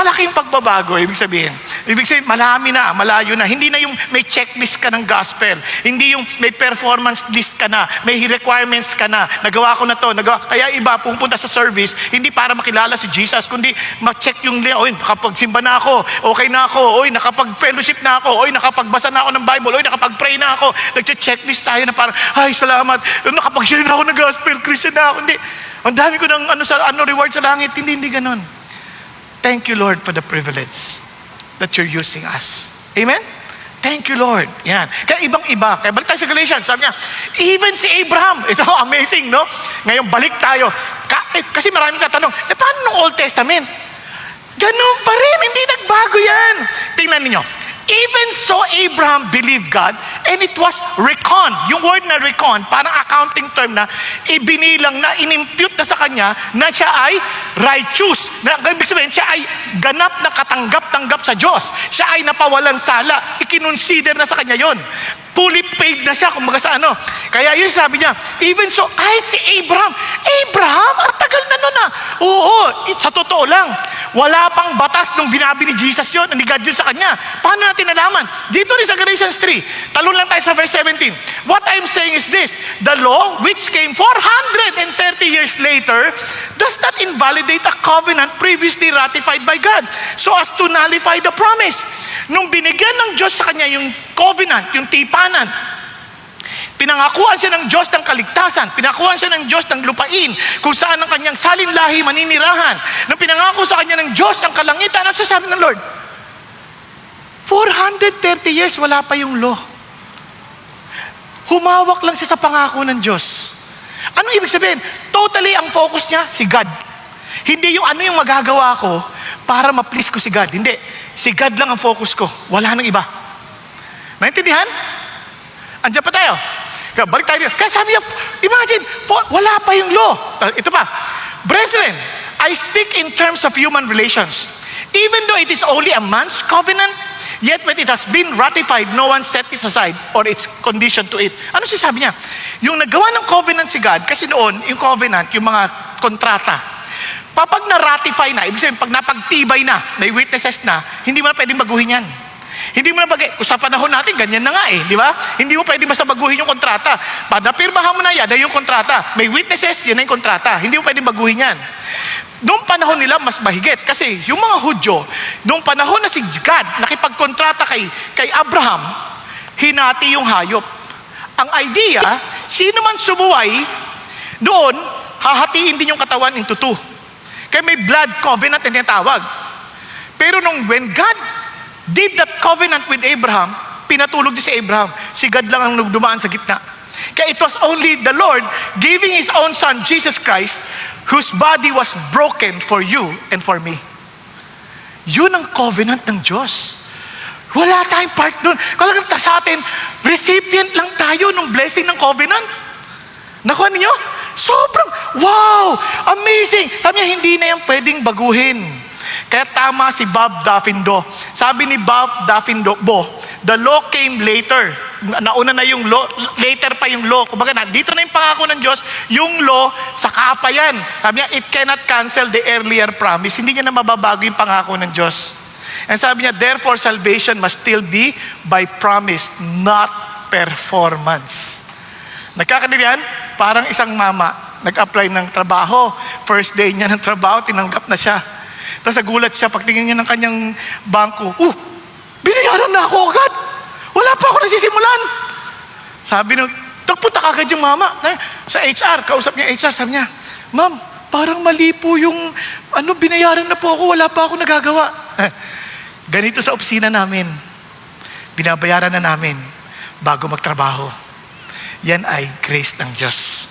Malaking pagbabago, ibig sabihin. Ibig sabihin, malami na, malayo na. Hindi na yung may checklist ka ng gospel. Hindi yung may performance list ka na, may requirements ka na. Nagawa ko na to, kaya iba pupunta sa service, hindi para makilala si Jesus, kundi ma-check yung, oy, nakapagsimba na ako, okay na ako, oy, nakapag-fellowship na ako, oy, nakapagbasa na ako ng Bible, oy, nakapag-pray na ako. Nag-checklist tayo na parang, ay, salamat, nakapag-share na ako ng gospel, Christian na ako. Hindi. Ang dami ko ng reward sa langit. Hindi ganon. Thank you, Lord, for the privilege that you're using us. Amen? Thank you, Lord. Yan. Kaya ibang-iba. Kaya balik tayo sa Galatians. Sabi niya, even si Abraham. Ito, amazing, no? Ngayon, balik tayo. Kasi maraming tatanong, paano nung Old Testament? Ganun pa rin. Hindi nagbago yan. Tingnan niyo. Even so, Abraham believed God, and it was reckoned. Yung word na reckoned, parang accounting term na ibinilang na inimpute na sa kanya na siya ay righteous. Ibig sabihin, siya ay ganap na katanggap-tanggap sa Diyos. Siya ay napawalan sala. Ikinonsider na sa kanya yon. Fully paid na siya, kumbaga sa ano. Kaya yun sabi niya, even so, kahit si Abraham, ang tagal na nun ah. Oo, sa totoo lang. Wala pang batas nung binabi ni Jesus yun, ni God yun sa kanya. Paano natin nalaman? Dito rin sa Galatians 3, talon lang tayo sa verse 17. What I'm saying is this, the law which came 430 years later does not invalidate a covenant previously ratified by God so as to nullify the promise. Nung binigyan ng Diyos sa kanya yung covenant, yung tipanan, pinangakuan siya ng Diyos ng kaligtasan, pinangakuan siya ng Diyos ng lupain, kung saan ang kanyang salinlahi maninirahan. Nung pinangako sa kanya ng Diyos ang kalangitan, ano sasabi ng Lord? 430 years, wala pa yung law. Humawak lang siya sa pangako ng Diyos. Ano ibig sabihin? Totally ang focus niya, si God. Hindi yung ano yung magagawa ko para ma-please ko si God. Hindi. Si God lang ang focus ko. Wala nang iba. Naintindihan? Andiyan pa tayo. Kaya balik tayo dito. Kaya sabi niya, imagine, wala pa yung law. Ito pa. Brethren, I speak in terms of human relations. Even though it is only a man's covenant, yet when it has been ratified, no one set it aside or its condition to it. Ano sabi niya? Yung nagawa ng covenant si God, kasi noon, yung covenant, yung mga kontrata, kapag na-ratify na, ibig sabihin, pag napagtibay na, may witnesses na, hindi mo na pwedeng baguhin yan. Hindi mo na kung sa panahon natin, ganyan na nga eh, di ba? Hindi mo pwedeng basta baguhin yung kontrata. Pag napirmahan mo na yan, yung kontrata. May witnesses, yan na yung kontrata. Hindi mo pwedeng baguhin yan. Noong panahon nila, mas mahigit. Kasi yung mga Hudyo, noong panahon na si God nakipagkontrata kay Abraham, hinati yung hayop. Ang idea, sino man sumuway, doon, hahatiin din yung katawan into two. Kaya may blood covenant na tinatawag. Pero when God did that covenant with Abraham, pinatulog din si Abraham. Si God lang ang dumaan sa gitna. Kaya it was only the Lord giving His own Son, Jesus Christ, whose body was broken for you and for me. Yun ang covenant ng Diyos. Wala tayong part doon. Kaya sa atin, recipient lang tayo ng blessing ng covenant. Nakuha ninyo? Sobrang, wow! Amazing! Sabi niya, hindi na yan pwedeng baguhin. Kaya tama si Bob Daffindo. Sabi ni Bob Daffindo, the law came later. nauna na yung law, later pa yung law. Kumbaga, dito na yung pangako ng Diyos, yung law, saka pa yan. Sabi niya, it cannot cancel the earlier promise. Hindi niya na mababago yung pangako ng Diyos. And sabi niya, therefore, salvation must still be by promise, not performance. Nagkakadilian, parang isang mama, nag-apply ng trabaho. First day niya ng trabaho, tinanggap na siya. Tapos nagulat siya, pagtingin niya ng kanyang bangko, binayaran na ako agad. Wala pa ako nasisimulan. Sabi nung, tagpunta kagad yung mama. Sa HR, kausap niya HR, sabi niya, ma'am, parang mali po yung, binayaran na po ako, wala pa ako nagagawa. Ganito sa opisina namin, binabayaran na namin bago magtrabaho. Yan ay grace ng Diyos.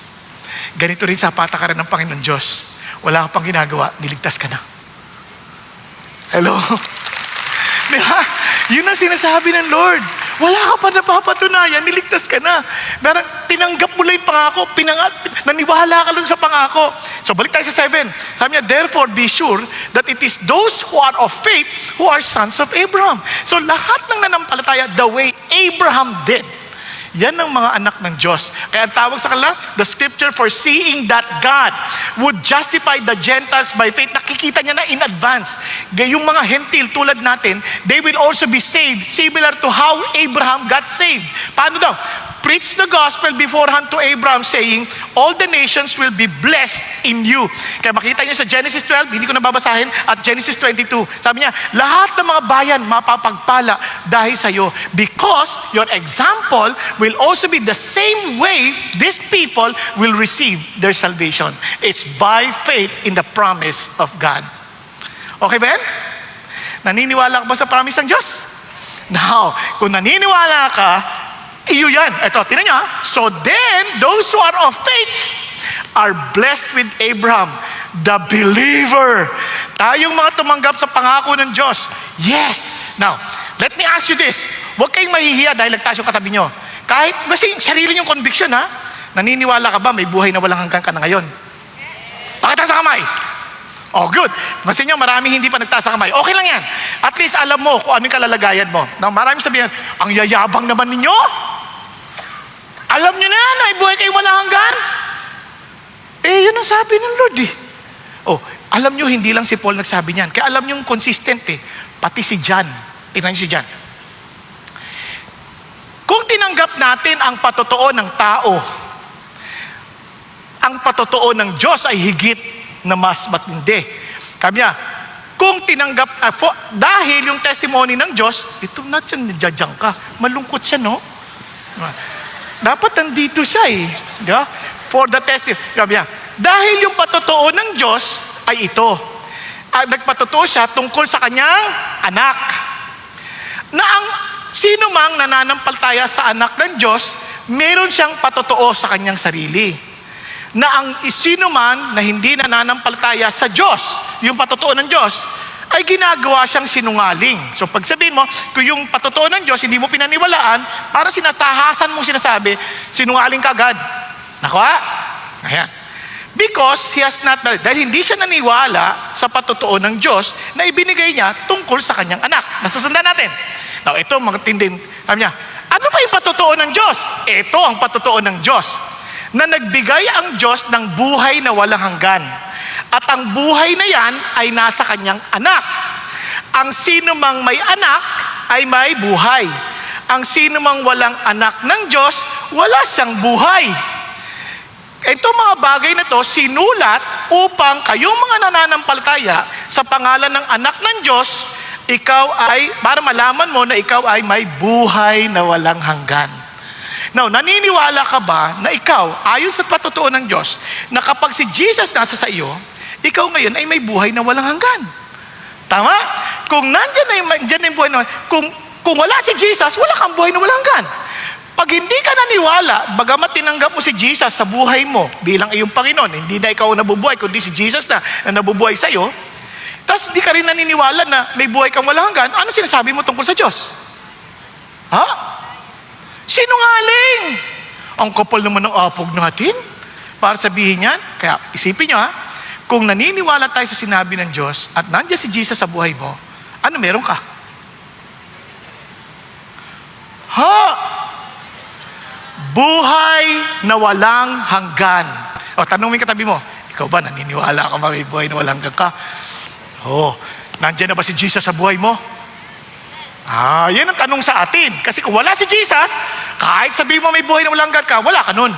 Ganito rin sa patakaran ng Panginoon Diyos. Wala ka pang ginagawa, niligtas ka na. Hello? Diba? Yun ang sinasabi ng Lord. Wala ka pa napapatunayan, niligtas ka na. Darang tinanggap mo lang yung pangako, naniwala ka lang sa pangako. So balik tayo sa 7. Sabi niya, therefore be sure that it is those who are of faith who are sons of Abraham. So lahat ng nanampalataya, the way Abraham did, yan ang mga anak ng Diyos. Kaya ang tawag sa kanila, the scripture foreseeing that God would justify the Gentiles by faith. Nakikita niya na in advance. Yung mga hentil tulad natin, they will also be saved, similar to how Abraham got saved. Paano daw? Preach the gospel beforehand to Abraham saying, all the nations will be blessed in you. Kaya makita niyo sa Genesis 12, hindi ko na babasahin, at Genesis 22. Sabi niya, lahat ng mga bayan mapapagpala dahil sa iyo because your example will also be the same way these people will receive their salvation. It's by faith in the promise of God. Okay, Ben? Naniniwala ka ba sa promise ng Diyos? Now, kung naniniwala ka, iyo yan. Ito, tinan niyo. So then, those who are of faith are blessed with Abraham, the believer. Tayong mga tumanggap sa pangako ng Diyos. Yes. Now, let me ask you this. Huwag kayong mahihiya dahil nagtaas yung katabi nyo. Kahit, basta yung sarili yung conviction, ha? Naniniwala ka ba may buhay na walang hanggan ka na ngayon? Pakitaas sa kamay. Oh, good. Masin nyo, marami hindi pa nagtaas sa kamay. Okay lang yan. At least alam mo kung ano yung kalalagayan mo. Now, marami sabihin, ang yayabang naman ninyo. Alam nyo na, may buhay kayong walang hanggan. Yun ang sabi ng Lord eh. Oh, alam nyo, hindi lang si Paul nagsabi niyan. Kaya alam nyo yung consistent eh. Pati si John. Tingnan nyo si John. Kung tinanggap natin ang patotoo ng tao, ang patotoo ng Diyos ay higit na mas matindi. Sabi niya, kung tinanggap, dahil yung testimony ng Diyos, ito na dyan ka. Malungkot siya, no? Dapat nandito siya eh. Diba? For the testimony. Sabi niya, dahil yung patotoo ng Diyos ay ito. Nagpatotoo siya tungkol sa kanyang anak. Na ang sino mang nananampalataya sa anak ng Diyos, meron siyang patotoo sa kanyang sarili. Na ang sino man na hindi nananampalataya sa Diyos, yung patotoo ng Diyos, ay ginagawa siyang sinungaling. So pag sabihin mo, kung yung patotoo ng Diyos, hindi mo pinaniwalaan, para sinatahasan mo sinasabi, sinungaling ka agad. Nakuha? Ayan. Because he has not, dahil hindi siya naniwala sa patotoo ng Diyos na ibinigay niya tungkol sa kanyang anak. Nasusundan natin. Now, ito mga tindin. Sabi niya, ano ba yung patotoo ng Diyos? Ito ang patotoo ng Diyos. Na nagbigay ang Diyos ng buhay na walang hanggan. At ang buhay na yan ay nasa kanyang anak. Ang sino mang may anak ay may buhay. Ang sino mang walang anak ng Diyos, wala siyang buhay. Ito mga bagay na to sinulat upang kayong mga nananampalataya sa pangalan ng anak ng Diyos, ikaw ay, para malaman mo na ikaw ay may buhay na walang hanggan. Now, naniniwala ka ba na ikaw, ayon sa patotoo ng Diyos, na kapag si Jesus nasa sa iyo, ikaw ngayon ay may buhay na walang hanggan? Tama? Kung nandyan na yung buhay na, kung wala si Jesus, wala kang buhay na walang hanggan. Pag hindi ka naniwala, bagamat tinanggap mo si Jesus sa buhay mo bilang iyong Panginoon, hindi na ikaw nabubuhay, kundi si Jesus na nabubuhay sa iyo, tapos hindi ka rin naniniwala na may buhay kang walang hanggan, ano sinasabi mo tungkol sa Diyos? Ha? Sinungaling! Ang kapal naman ng apog natin para sabihin yan. Kaya isipin nyo kung naniniwala tayo sa sinabi ng Diyos at nandiyan si Jesus sa buhay mo, ano meron ka? Ha? buhay na walang hanggan. O, tanungin katabi mo, ikaw ba naniniwala ka ba may buhay na walang hanggan ka? Nandiyan na ba si Jesus sa buhay mo? Yan ang tanong sa atin. Kasi kung wala si Jesus, kahit sabihin mo may buhay na walang hanggan ka, wala ka nun.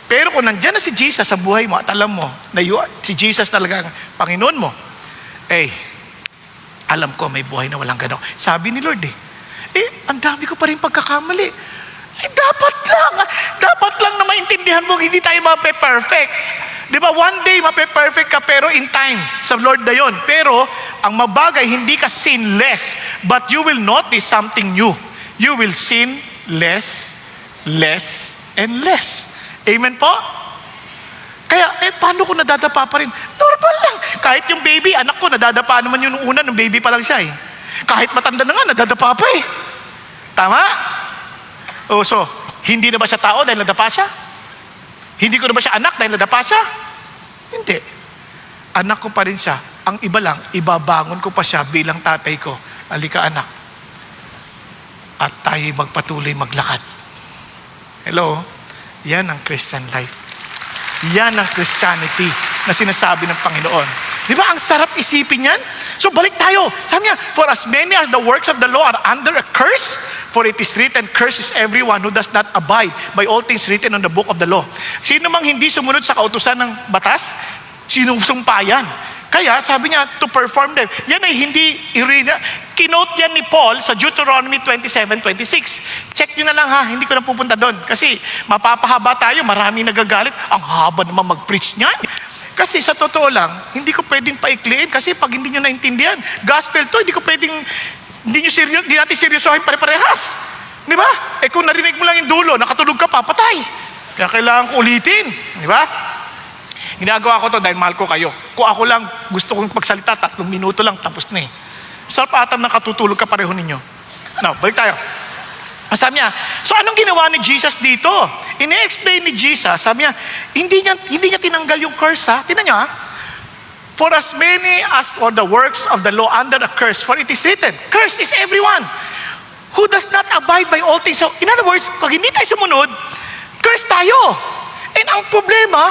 Pero kung nandiyan na si Jesus sa buhay mo at alam mo na si Jesus talaga ang Panginoon mo, alam ko may buhay na walang hanggan ako. Sabi ni Lord ang dami ko pa rin pagkakamali. Dapat lang na maintindihan mo hindi tayo mape-perfect. Di ba? One day mape-perfect ka pero in time sa Lord na yon. Pero ang mabagay, hindi ka sinless, but you will notice something new. You will sin less, and less. Amen po? Kaya, paano ko nadadapa pa rin? Normal lang. Kahit yung baby, anak ko, nadadapa naman yun nung una, nung baby pa lang siya Kahit matanda na nga, nadadapa pa Tama? So, hindi na ba siya tao dahil nadapa siya? Hindi ko na ba siya anak dahil nadapa siya? Hindi. Anak ko pa rin siya. Ang iba lang, ibabangon ko pa siya bilang tatay ko. Halika anak. At tayo magpatuloy maglakad. Hello? Yan ang Christian life. Yan ang Christianity na sinasabi ng Panginoon. Di ba? Ang sarap isipin yan. So balik tayo. Sabi niya, for as many as the works of the law are under a curse, for it is written, cursed is everyone who does not abide by all things written on the book of the law. Sino mang hindi sumunod sa kautusan ng batas, sinusumpa yan. Kaya sabi niya, to perform them. Yan ay hindi, kinote yan ni Paul sa Deuteronomy 27:26. Check nyo na lang hindi ko na pupunta doon. Kasi mapapahaba tayo, marami nagagalit. Ang haba naman mag-preach niyan. Kasi sa totoo lang, hindi ko pwedeng paikliin kasi pag hindi nyo naintindihan, gospel to, hindi natin seryosohin pare-parehas. Di ba? Kung narinig mo lang yung dulo, nakatulog ka pa, patay. Kaya kailangan ko ulitin. Di ba? Ginagawa ko to dahil mahal ko kayo. Kung ako lang, gusto kong pagsalita, 3 minuto lang, tapos na Sarap atam na katutulog ka pareho ninyo. Now, balik tayo. Sabi niya, so anong ginawa ni Jesus dito? Ine-explain ni Jesus, sabi niya, hindi niya tinanggal yung curse Tingnan niyo For as many as for the works of the law under a curse, for it is written, cursed is everyone who does not abide by all things. So, in other words, kung hindi tayo sumunod, cursed tayo. And ang problema,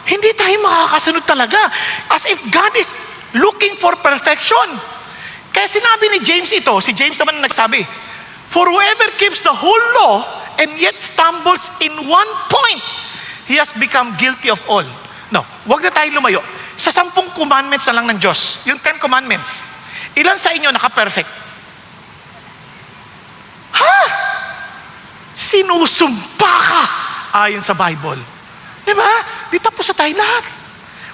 hindi tayo makakasunod talaga. As if God is looking for perfection. Kaya sinabi ni James ito, si James naman nagsabi, for whoever keeps the whole law and yet stumbles in one point, he has become guilty of all. No, wag na tayo lumayo. Sa 10 commandments na lang ng Diyos, yung 10 commandments, ilan sa inyo naka-perfect? Sinusumpa ka ayon sa Bible. Diba? Di tapos sa tayo lahat.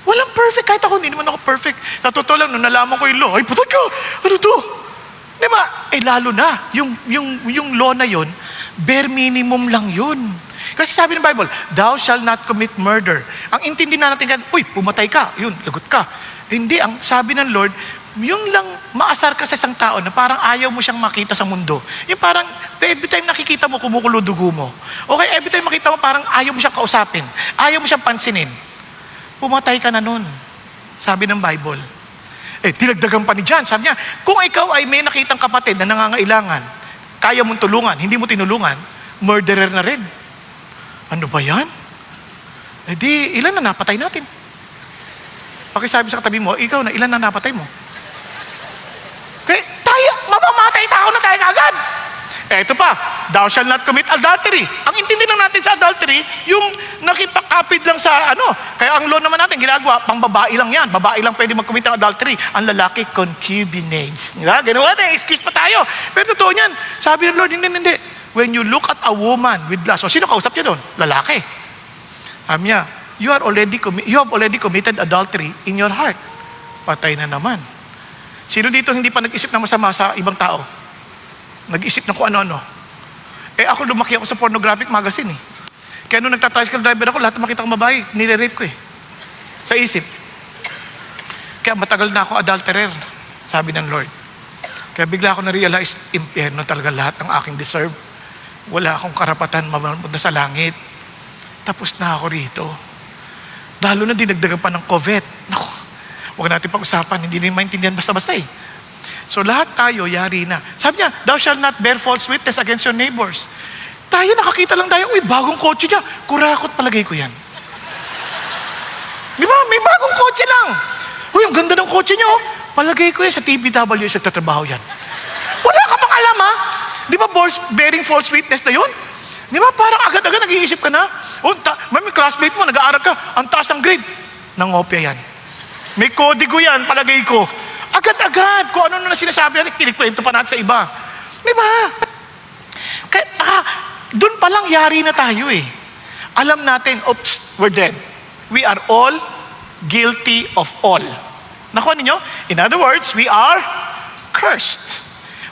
Walang perfect. Kahit ako, hindi naman ako perfect. Sa totoo lang, nung nalaman ko yung law, patay ka! Ano to? Diba? Lalo na, yung law na yun, bare minimum lang yun. Kasi sabi ng Bible, thou shall not commit murder. Ang intindi na natin, pumatay ka, yun, lagot ka. Hindi, ang sabi ng Lord, yung lang maasar ka sa isang tao na parang ayaw mo siyang makita sa mundo. Yung parang, every time nakikita mo, kumukulo dugo mo. Okay, every time makita mo, parang ayaw mo siyang kausapin. Ayaw mo siyang pansinin. Pumatay ka na nun. Sabi ng Bible. Dinagdagan pa ni John. Sabi niya, kung ikaw ay may nakitang kapatid na nangangailangan, kaya mong tulungan, hindi mo tinulungan, murderer na rin. Ano ba yan? Ilan na napatay natin? Pakisabi sa katabi mo, ikaw na, ilan na napatay mo? Okay, tayo, mamamatay tao na tayo agad. Ito pa, thou shall not commit adultery. Ang intindi lang natin sa adultery, yung nakipakapid lang sa Kaya ang law naman natin, ginagawa, pang babae lang yan. Babae lang pwede mag-commit ng adultery. Ang lalaki, concubinates. Diba? Ganun natin, excuse pa tayo. Pero totoo yan. Sabi ng Lord, hindi. When you look at a woman with lust, sino kausap niya doon? Lalaki. Sabi niya, you have already committed adultery in your heart. Patay na naman. Sino dito hindi pa nag-isip ng masama sa ibang tao? Nag-isip na kung ano-ano. Ako lumaki ako sa pornographic magazine Kaya nung nagta-tricycle driver ako, lahat na makita kong babae, nire-rape ko Sa isip. Kaya matagal na ako adulterer, sabi ng Lord. Kaya bigla ako na-realize, impyerno talaga lahat ng aking deserve. Wala akong karapatan mamunta sa langit. Tapos na ako rito. Lalo na dinagdagan pa ng COVID. Naku, huwag natin pag-usapan, hindi rin maintindihan basta-basta So lahat tayo, yari na. Sabi niya, thou shalt not bear false witness against your neighbors. tayo, nakakita lang tayo, uy, bagong kotse niya. Kurakot palagay ko yan. Di ba? May bagong kotse lang. Uy, ang ganda ng kotse niya, oh. Palagay ko yan sa TBW, sa tatrabaho yan. Wala ka bang alam, ha? Di ba, bearing false witness na yun? Di ba, parang agad-agad nag-iisip ka na. Oh, may classmate mo, nag-aaral ka, ang taas ng grade. Nangopya yan. May kodigo yan, palagay ko. Agad-agad, kung ano na sinasabi natin, kinikwento pa natin sa iba. Di ba? Kaya, doon pa lang yari na tayo eh. Alam natin, oops, we're dead. We are all guilty of all. Nakuha ninyo? In other words, we are cursed.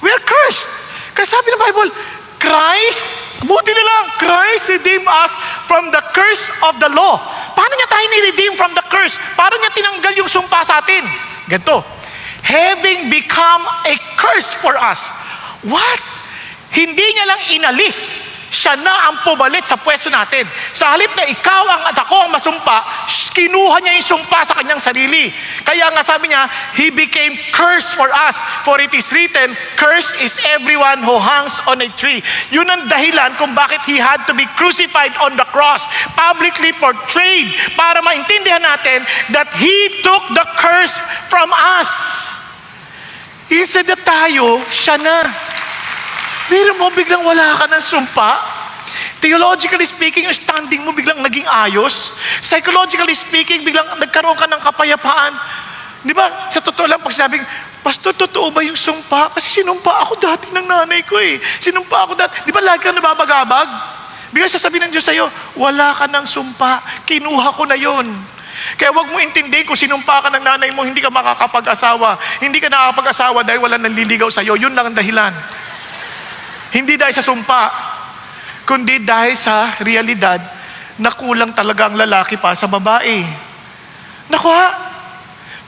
We are cursed. Kaya sabi ng Bible, Christ, buti na lang, Christ redeemed us from the curse of the law. Paano niya tayo ni-redeem from the curse? Paano niya tinanggal yung sumpa sa atin? Ganito, having become a curse for us. What? Hindi niya lang inalis. Siya na ang pumalit sa pwesto natin. Sa halip na ikaw at ako ang masumpa, kinuha niya yung sumpa sa kanyang sarili. Kaya nga sabi niya, He became curse for us. For it is written, cursed is everyone who hangs on a tree. Yun ang dahilan kung bakit He had to be crucified on the cross. Publicly portrayed para maintindihan natin that He took the curse from us. Instead na tayo, siya na. Pero mo biglang wala ka ng sumpa. Theologically speaking, yung standing mo biglang naging ayos. Psychologically speaking, biglang nagkaroon ka ng kapayapaan. Di ba? Sa totoo lang, pag sinabing, Pastor, totoo ba yung sumpa? Kasi sinumpa ako dati ng nanay ko eh. Sinumpa ako dati. Di ba lagi kang nababagabag? Biglang sasabihin ng Diyos sa'yo, wala ka ng sumpa. Kinuha ko na yon. Kaya wag mo intindihin kung sinumpa ka ng nanay mo, hindi ka makakapag-asawa. Hindi ka nakakapag-asawa dahil wala nanliligaw sa'yo. Yun lang ang dahilan. Hindi dahil sa sumpa, kundi dahil sa realidad na kulang talaga ang lalaki pa sa babae. Nakuha.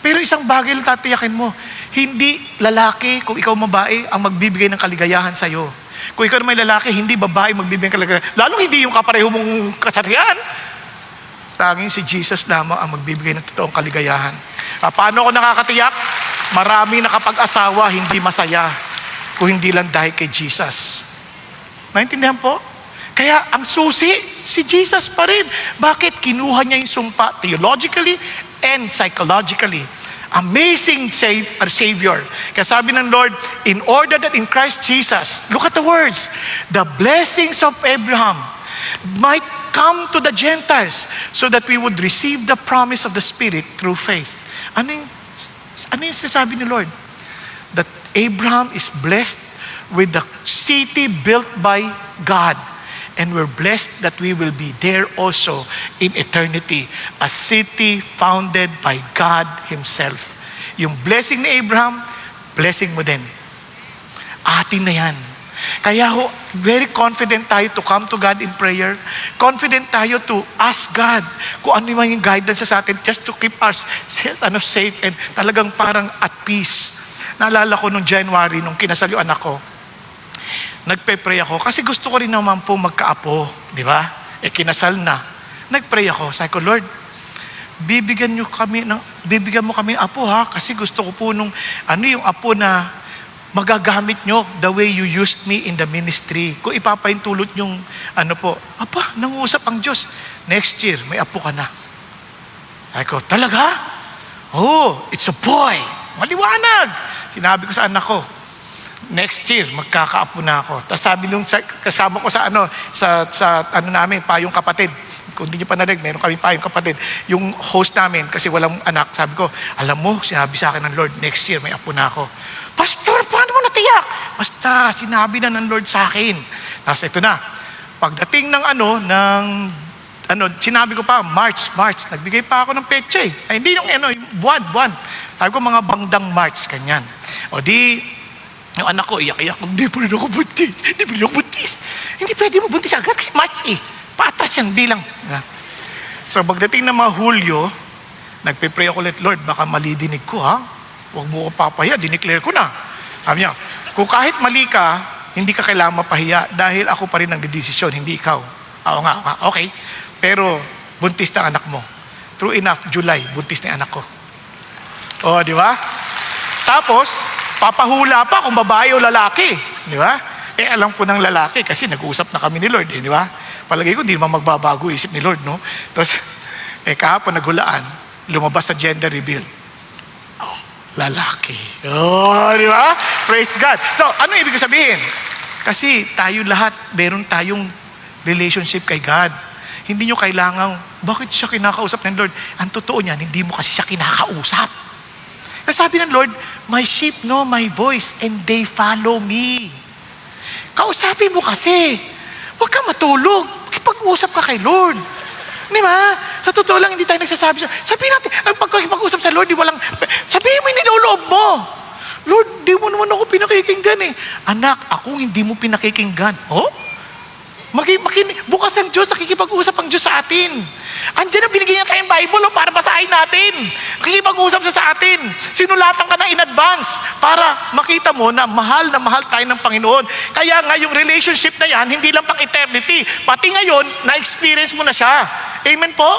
Pero isang bagay lang tatiyakin mo, hindi lalaki, kung ikaw babae, ang magbibigay ng kaligayahan sa'yo. Kung ikaw naman lalaki, hindi babae magbibigay ng kaligayahan. Lalong hindi yung kapareho mong kasarian. Tanging si Jesus lamang ang magbibigay ng totoong kaligayahan. Paano ako nakakatiyak? Maraming nakapag-asawa, hindi masaya. Kung hindi lang dahil kay Jesus. Naintindihan po? Kaya ang susi, si Jesus pa rin. Bakit? Kinuha niya yung sumpa theologically and psychologically. Amazing Savior. Kaya sabi ng Lord, in order that in Christ Jesus, look at the words, the blessings of Abraham might come to the Gentiles so that we would receive the promise of the Spirit through faith. Ano yung sinasabi ni Lord? That Abraham is blessed with the city built by God. And we're blessed that we will be there also in eternity. A city founded by God Himself. Yung blessing ni Abraham, blessing mo din. Atin na yan. Kaya very confident tayo to come to God in prayer. Confident tayo to ask God kung ano yung guidance sa atin just to keep us safe and talagang parang at peace. Naalala ko nung January, nung kinasal yung anak ko, nagpe-pray ako kasi gusto ko rin naman po magkaapo, di ba? Kinasal na. Nagpray ako, sabi ko, Lord, bibigyan mo kami ng apo ha, kasi gusto ko po nung, yung apo na magagamit nyo the way you used me in the ministry. Kung ipapaintulot yung, nangusap ang Diyos. Next year, may apo ka na. Sabi ko, talaga? Oh, it's a boy. Maliwanag. Sinabi ko sa anak ko, next year, magkakaapo na ako. Tapos sabi nung kasama ko sa namin, payong kapatid. Kung hindi nyo pa narinig, meron kami payong kapatid. Yung host namin, kasi walang anak, sabi ko, alam mo, sinabi sa akin ng Lord, next year may apo na ako. Pastor, paano mo natiyak? Basta, sinabi na ng Lord sa akin. Tapos ito na, pagdating ng sinabi ko pa, March, nagbigay pa ako ng petsa eh. Ay, hindi yung buwan. Sabi ko, mga bangdang March, kanyan. O di, yung anak ko, iyak-iyak, hindi pa rin ako buntis. Hindi pwede mo buntis agad kasi March eh. Paatras yan bilang. So, pagdating ng mga Hulyo, nagpe-pray ako ulit, Lord, baka mali dinig ko ha. Huwag mo ko papaya, dineclare ko na. Sabi niya, kung kahit mali ka, hindi ka kailangan mapahiya dahil ako pa rin ang didesisyon, hindi ikaw. Oo nga, okay. Pero, buntis na anak mo. True enough, July, buntis na anak ko. Di ba? Tapos, papahula pa kung babae o lalaki. Di ba? alam ko ng lalaki kasi nag-uusap na kami ni Lord, di ba? Palagay ko, di naman magbabago isip ni Lord, no? Tapos, kahapon nagulaan, lumabas na gender reveal. Oh, lalaki. Oh, di ba? Praise God. So, ano ibig sabihin? Kasi tayo lahat, meron tayong relationship kay God. Hindi nyo kailangang, bakit siya kinakausap ng Lord? Ang totoo niyan, hindi mo kasi siya kinakausap. Kasi sabi ng Lord, my sheep know my voice and they follow me. Kausapin mo kasi. Huwag ka matulog. Makipag-usap ka kay Lord. Di ba? Sa totoo lang, hindi tayo nagsasabi siya. Sabihin natin, ang pagkakipag-usap sa Lord, sabihin mo yung niloloob mo. Lord, di mo naman ako pinakikinggan eh. Anak, ako hindi mo pinakikinggan. Oh? Bukas ang Diyos, nakikipag-usap ang Diyos sa atin. Andiyan na binigyan niya tayong Bible para basahin natin. Nakikipag-usap siya sa atin. Sinulatan ka na in advance para makita mo na mahal tayo ng Panginoon. Kaya nga yung relationship na yan, hindi lang pang eternity. Pati ngayon, na-experience mo na siya. Amen po?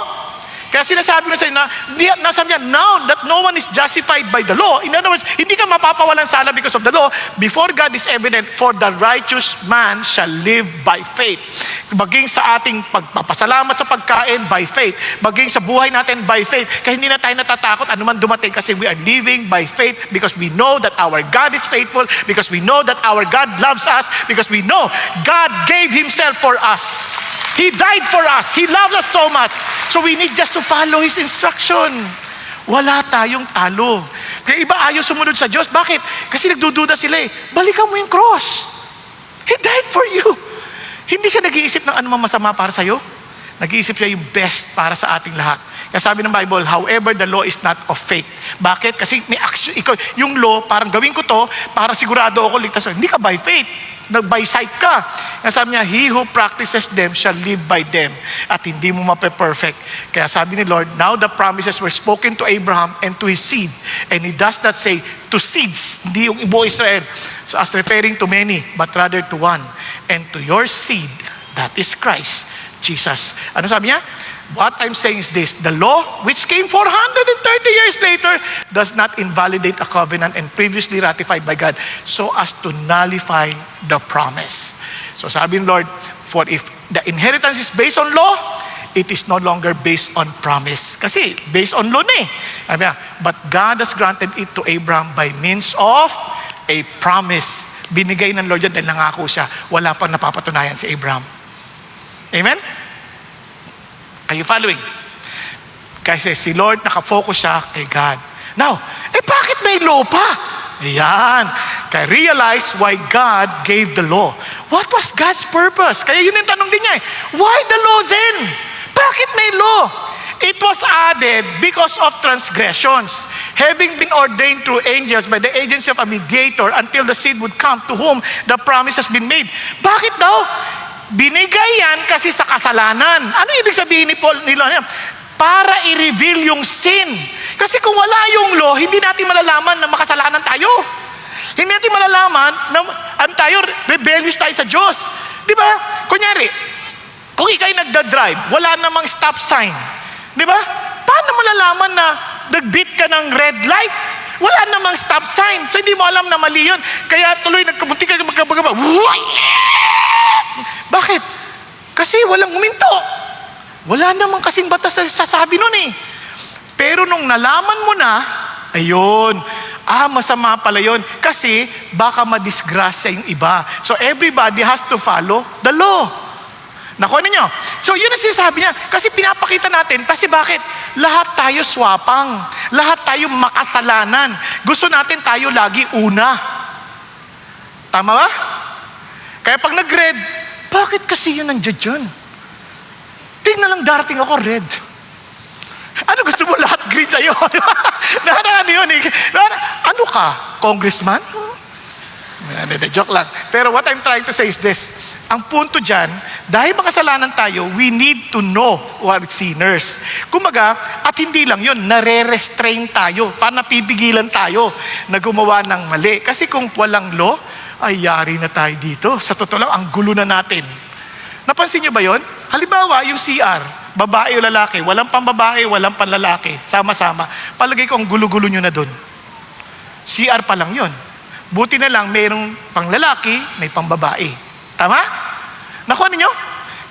Kaya sinasabi ko sa inyo nasabi niya, now that no one is justified by the law. In other words, hindi ka mapapawalan sala because of the law. Before God is evident, for the righteous man shall live by faith. Maging sa ating pagpapasalamat sa pagkain, by faith. Maging sa buhay natin, by faith. Kaya hindi na tayo natatakot anuman dumating kasi we are living by faith because we know that our God is faithful, because we know that our God loves us, because we know God gave Himself for us. He died for us. He loved us so much. So we need just to follow His instruction. Wala tayong talo. Kaya iba ayaw sumunod sa Diyos. Bakit? Kasi nagdududa sila eh. Balikan mo yung cross. He died for you. Hindi siya nag-iisip ng anumang masama para sa'yo. Nag-iisip siya yung best para sa ating lahat. Kaya sabi ng Bible, however, the law is not of faith. Bakit? Kasi may action, yung law, parang gawin ko to, para sigurado ako ligtas. Hindi ka by faith. By sight ka. Kaya sabi niya, he who practices them shall live by them. At hindi mo mape-perfect. Kaya sabi ni Lord, now the promises were spoken to Abraham and to his seed. And He does not say to seeds, hindi yung ibo Israel. So as referring to many, but rather to one. And to your seed, that is Christ, Jesus. Ano sabi niya? What I'm saying is this, the law, which came 430 years later, does not invalidate a covenant and previously ratified by God, so as to nullify the promise. So sabi ng Lord, for if the inheritance is based on law, it is no longer based on promise. Kasi based on law na eh. Sabi niya, but God has granted it to Abraham by means of a promise. Binigay ng Lord yan dahil nangako siya. Wala pang napapatunayan si Abraham. Amen? Are you following? Kasi si Lord nakafocus siya kay God. Now, bakit may law pa? Ayan. Kaya realize why God gave the law. What was God's purpose? Kaya yun yung tanong din niya eh. Why the law then? Bakit may law? It was added because of transgressions, having been ordained through angels by the agency of a mediator until the seed would come to whom the promise has been made. Bakit daw? Binigay yan kasi sa kasalanan. Ano ibig sabihin nila? Para i-reveal yung sin. Kasi kung wala yung law, hindi natin malalaman na makasalanan tayo. Hindi natin malalaman na tayo, rebellious tayo sa Diyos. Di ba? Kunyari, kung ikay nagda-drive, wala namang stop sign. Di ba? Paano malalaman na nag-beat ka ng red light? Wala namang stop sign. So hindi mo alam na mali yun. Kaya tuloy nagkabuti ka magkabagaba. Bakit? Kasi walang huminto. Wala namang kasing batas na sasabi nun eh. Pero nung nalaman mo na, ayun, masama pala yun. Kasi baka madisgrasya yung iba. So everybody has to follow the law. Nakuha ninyo? So yun ang sinasabi niya. Kasi pinapakita natin, kasi bakit? Lahat tayo swapang. Lahat tayo makasalanan. Gusto natin tayo lagi una. Tama ba? Kaya pag nag-red, bakit kasi yun nandiyan dyan? Tingnan lang darating ako red. Ano gusto mo lahat green sa'yo? Ano yun eh? Ano ka? Congressman? Joke lang. Pero what I'm trying to say is this. Ang punto dyan, dahil makasalanan tayo, we need to know who are sinners. Kumaga, at hindi lang yun, nare-restrain tayo, para napipigilan tayo na gumawa ng mali. Kasi kung walang law, ay yari na tayo dito. Sa totoo lang, ang gulo na natin. Napansin niyo ba yon? Halimbawa, yung CR, babae o lalaki, walang pambabae, walang panlalaki, sama-sama. Palagay ko ang gulo-gulo nyo na doon. CR pa lang yon. Buti na lang mayroong pang lalaki, may pang babae. Tama? Nakuha ninyo?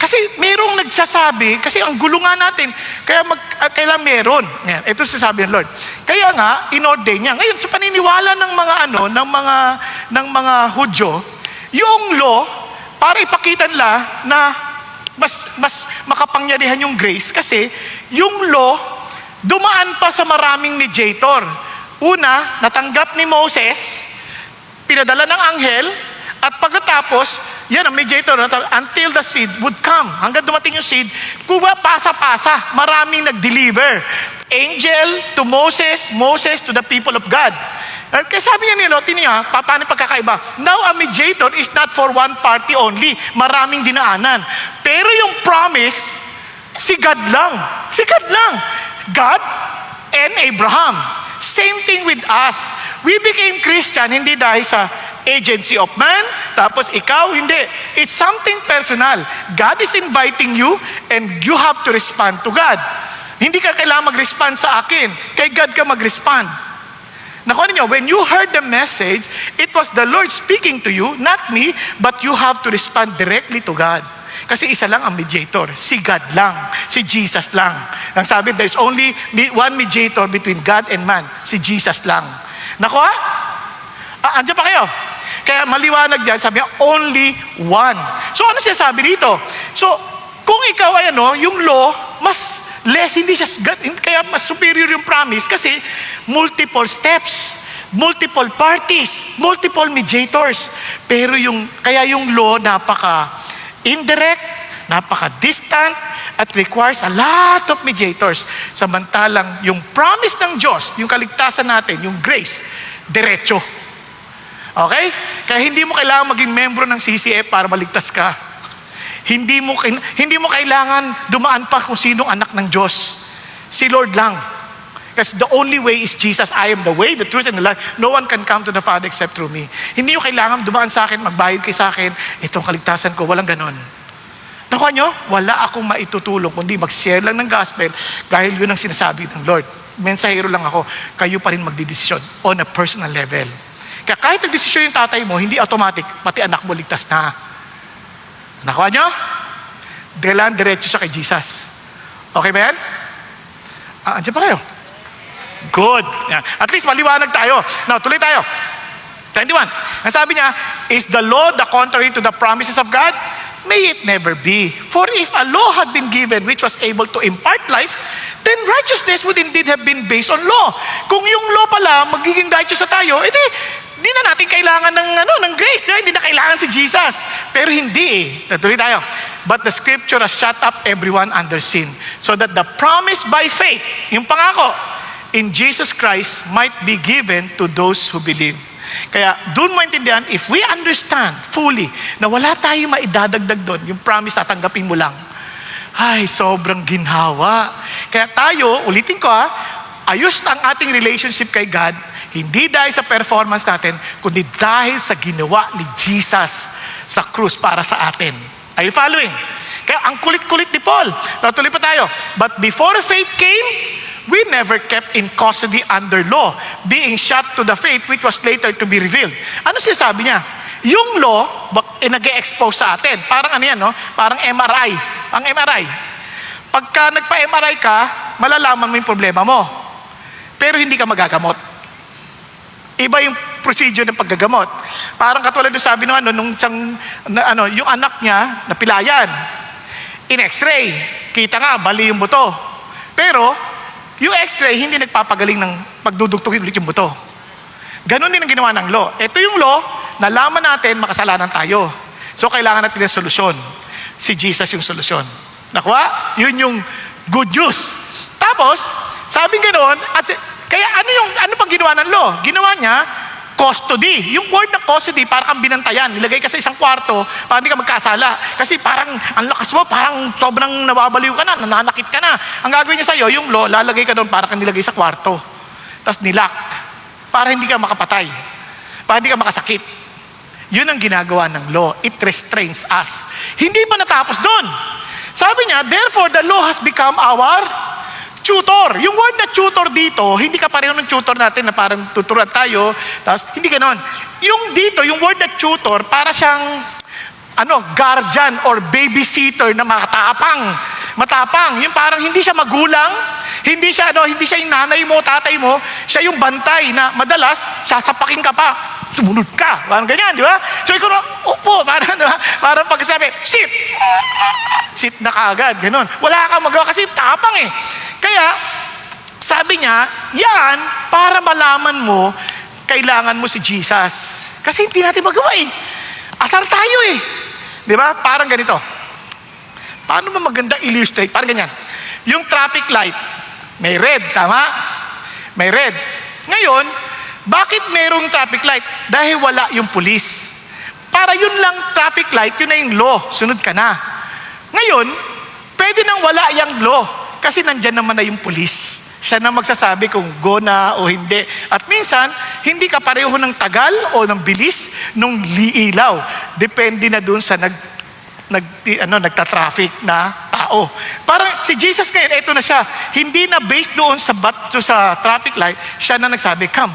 Kasi mayroong nagsasabi, kasi ang gulo nga natin, kailan meron. Ngayon, ito sasabi ng Lord. Kaya nga, inordain niya. Ngayon, sa paniniwala ng mga Hudyo, yung law, para ipakita nila na mas makapangyarihan yung grace, kasi yung law, dumaan pa sa maraming mediator. Una, natanggap ni Moses, pinadala ng anghel, at pagkatapos, yan ang mediator, until the seed would come. Hanggang dumating yung seed, pasa-pasa, maraming nag-deliver. Angel to Moses, Moses to the people of God. At kaya sabi niya niya, paano pagkakaiba? Now a mediator is not for one party only. Maraming dinaanan. Pero yung promise, si God lang. Si God lang. God and Abraham. Same thing with us. We became Christian, hindi dahil sa agency of man, tapos ikaw, hindi. It's something personal. God is inviting you and you have to respond to God. Hindi ka kailangan mag-respond sa akin. Kay God ka mag-respond. Nakuha niyo, when you heard the message, it was the Lord speaking to you, not me, but you have to respond directly to God. Kasi isa lang ang mediator, si God lang, si Jesus lang. Ang sabi, there's only one mediator between God and man, si Jesus lang. Nakuha? Andiyan pa kayo? Kaya maliwanag dyan, sabi niya, only one. So ano siya sabi dito? So, kung ikaw ay yung law, mas less, hindi siya, kaya mas superior yung promise kasi multiple steps, multiple parties, multiple mediators. Pero kaya yung law napaka-indirect, napaka-distant, at requires a lot of mediators. Samantalang yung promise ng Diyos, yung kaligtasan natin, yung grace, diretso. Okay? Kaya hindi mo kailangan maging membro ng CCF para maligtas ka. Hindi mo kailangan dumaan pa kung sinong anak ng Diyos. Si Lord lang. Kasi the only way is Jesus. I am the way, the truth, and the life. No one can come to the Father except through me. Hindi nyo kailangan dumaan sa akin, magbayad kayo sa akin, itong kaligtasan ko. Walang ganon. Nakuha nyo? Wala akong maitutulong kundi mag-share lang ng gospel dahil yun ang sinasabi ng Lord. Mensahero lang ako. Kayo pa rin magdidesisyon on a personal level. Kaya kahit nagdesisyon yung tatay mo, hindi automatic, pati anak mo ligtas na. Nakuha nyo? Diretso siya kay Jesus. Okay ba yan? Andiyan pa kayo? Good. Yeah. At least maliwanag tayo. Now, tuloy tayo. 21. Ang sabi niya, is the law the contrary to the promises of God? May it never be. For if a law had been given which was able to impart life, then righteousness would indeed have been based on law. Kung yung law pala, magiging righteous na tayo, edi, di na natin kailangan ng grace. Di na kailangan si Jesus. Pero hindi Tuloy tayo. But the scripture has shut up everyone under sin, so that the promise by faith, yung pangako, in Jesus Christ might be given to those who believe. Kaya doon mo intindihan, if we understand fully na wala tayong maidadagdag doon, yung promise tatanggapin mo lang, ay, sobrang ginhawa. Kaya tayo, ulitin ko ayos ang ating relationship kay God, hindi dahil sa performance natin, kundi dahil sa ginawa ni Jesus sa krus para sa atin. Are you following? Kaya ang kulit-kulit ni Paul. Natuloy pa tayo. But before faith came, we never kept in custody under law, being shut to the faith which was later to be revealed. Ano sinasabi niya? Yung law, nag-e-expose sa atin. Parang Parang MRI. Ang MRI. Pagka nagpa-MRI ka, malalaman mo yung problema mo. Pero hindi ka magagamot. Iba yung procedure ng paggagamot. Parang katulad ng sabi yung anak niya, napilayan. In X-ray, kita nga, bali yung buto. Pero, yung X-ray, hindi nagpapagaling ng pagdudugtugin ulit yung buto. Ganon din ang ginawa ng law. Ito yung law, nalaman natin, makasalanan tayo. So, kailangan natin ng solusyon. Si Jesus yung solusyon. Nakuha? Yun yung good news. Tapos, sabi ganon, kaya ano pang ginawa ng law? Ginawa niya, custody. Yung word na custody, parang kang binantayan. Nilagay ka sa isang kwarto, para hindi ka magkasala. Kasi parang, ang lakas mo, parang sobrang nababaliw ka na, nananakit ka na. Ang gagawin niya sa'yo, yung law, lalagay ka doon, para kang nilagay sa kwarto. Tapos nilock. Para hindi ka makapatay. Para hindi ka makasakit. Yun ang ginagawa ng law. It restrains us. Hindi pa natapos doon. Sabi niya, therefore the law has become our tutor. Yung word na tutor dito, hindi ka pareho ng tutor natin na parang tuturuan tayo, tapos hindi ganon. Yung dito, yung word na tutor, para siyang guardian or babysitter na matapang. Yung parang hindi siya magulang, hindi siya yung nanay mo, tatay mo, siya yung bantay na madalas sasapakin ka pa. Sumunod ka. Parang ganyan, di ba? So ikaw upo, parang, di ba? Parang pagsasabi, sit na kaagad, gano'n. Wala kang magawa kasi tapang eh. Kaya, sabi niya, yan, para malaman mo, kailangan mo si Jesus. Kasi hindi natin magawa eh. Asar tayo eh. Di ba? Parang ganito. Paano ba maganda illustrate? Parang ganyan. Yung traffic light, may red, tama? May red. Ngayon, bakit merong traffic light? Dahil wala yung pulis. Para yun lang traffic light, yun na yung law. Sunod ka na. Ngayon, pwede nang wala yung law. Kasi nandyan naman na yung pulis. Siya na magsasabi kung go na o hindi. At minsan, hindi ka pareho ng tagal o ng bilis nung liilaw. Depende na dun sa nagta-traffic na tao. Parang si Jesus ngayon, eto na siya. Hindi na based doon sa traffic light, siya na nagsabi, come.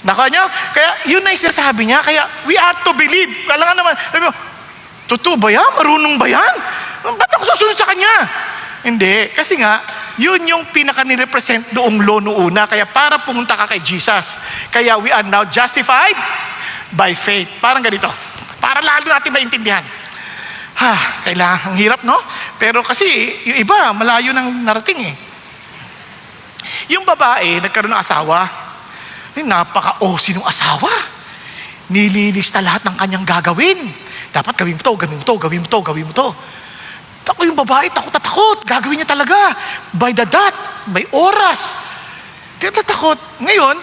Naka niya? Kaya yun na yung sinasabi niya. Kaya we are to believe. Kailangan naman, sabi mo, totoo ba yan? Marunong ba yan? Ba't ako susunod sa kanya? Hindi. Kasi nga, yun yung pinaka-nirepresent doong law noona. Kaya para pumunta ka kay Jesus. Kaya we are now justified by faith. Parang ganito. Para lalo natin maintindihan. Kailangan, ang hirap, no? Pero kasi, yung iba, malayo nang narating eh. Yung babae, nagkaroon ng asawa, napaka-OC ng asawa. Nililista lahat ng kanyang gagawin. Dapat gawin mo to, gawin mo to, gawin mo to, gawin mo to. Tako yung babae, takot na takot. Gagawin niya talaga. By the dot, may oras. Takot. Ngayon,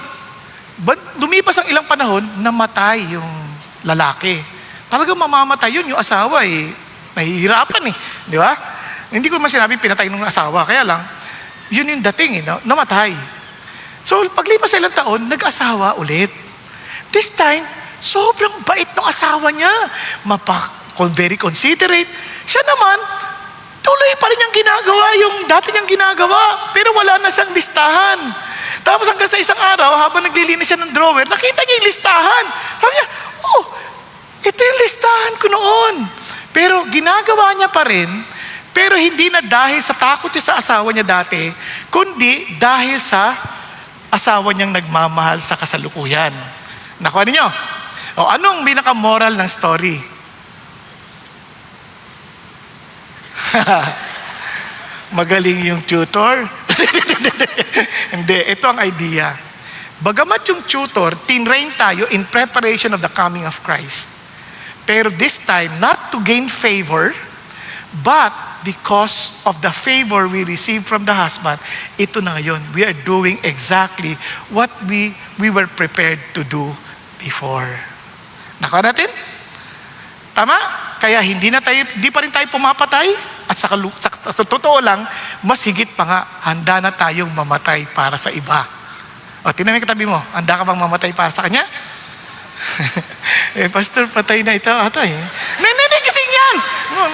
lumipas ang ilang panahon, namatay yung lalaki. Talagang mamamatay yun, yung asawa eh. Nahihirapan eh. Di ba? Hindi ko man sinabi pinatay ng asawa. Kaya lang, yun yung dating eh, no? Namatay. So, paglipas sa ilang taon, nag-asawa ulit. This time, sobrang bait ng asawa niya. Very considerate. Siya naman, tuloy pa rin niyang ginagawa yung dati niyang ginagawa. Pero wala na siyang listahan. Tapos hanggang sa isang araw, habang naglilinis siya ng drawer, nakita niya yung listahan. Sabi niya, ito yung listahan ko noon. Pero ginagawa niya pa rin, pero hindi na dahil sa takot niya sa asawa niya dati, kundi dahil sa asawa niyang nagmamahal sa kasalukuyan. Nakuha ninyo? O anong pinaka-moral ng story? Magaling yung tutor? Hindi, ito ang idea. Bagamat yung tutor, tinrain tayo in preparation of the coming of Christ. Pero this time, not to gain favor, but because of the favor we received from the husband, ito na ngayon, we are doing exactly what we were prepared to do before. Nakuha natin? Tama? Kaya hindi pa rin tayo pumapatay, at sa totoo lang, mas higit pa nga, handa na tayong mamatay para sa iba. O, tingnan mo yung katabi mo, handa ka bang mamatay para sa kanya? Pastor, patay na ito ata eh. Hindi, gising yan!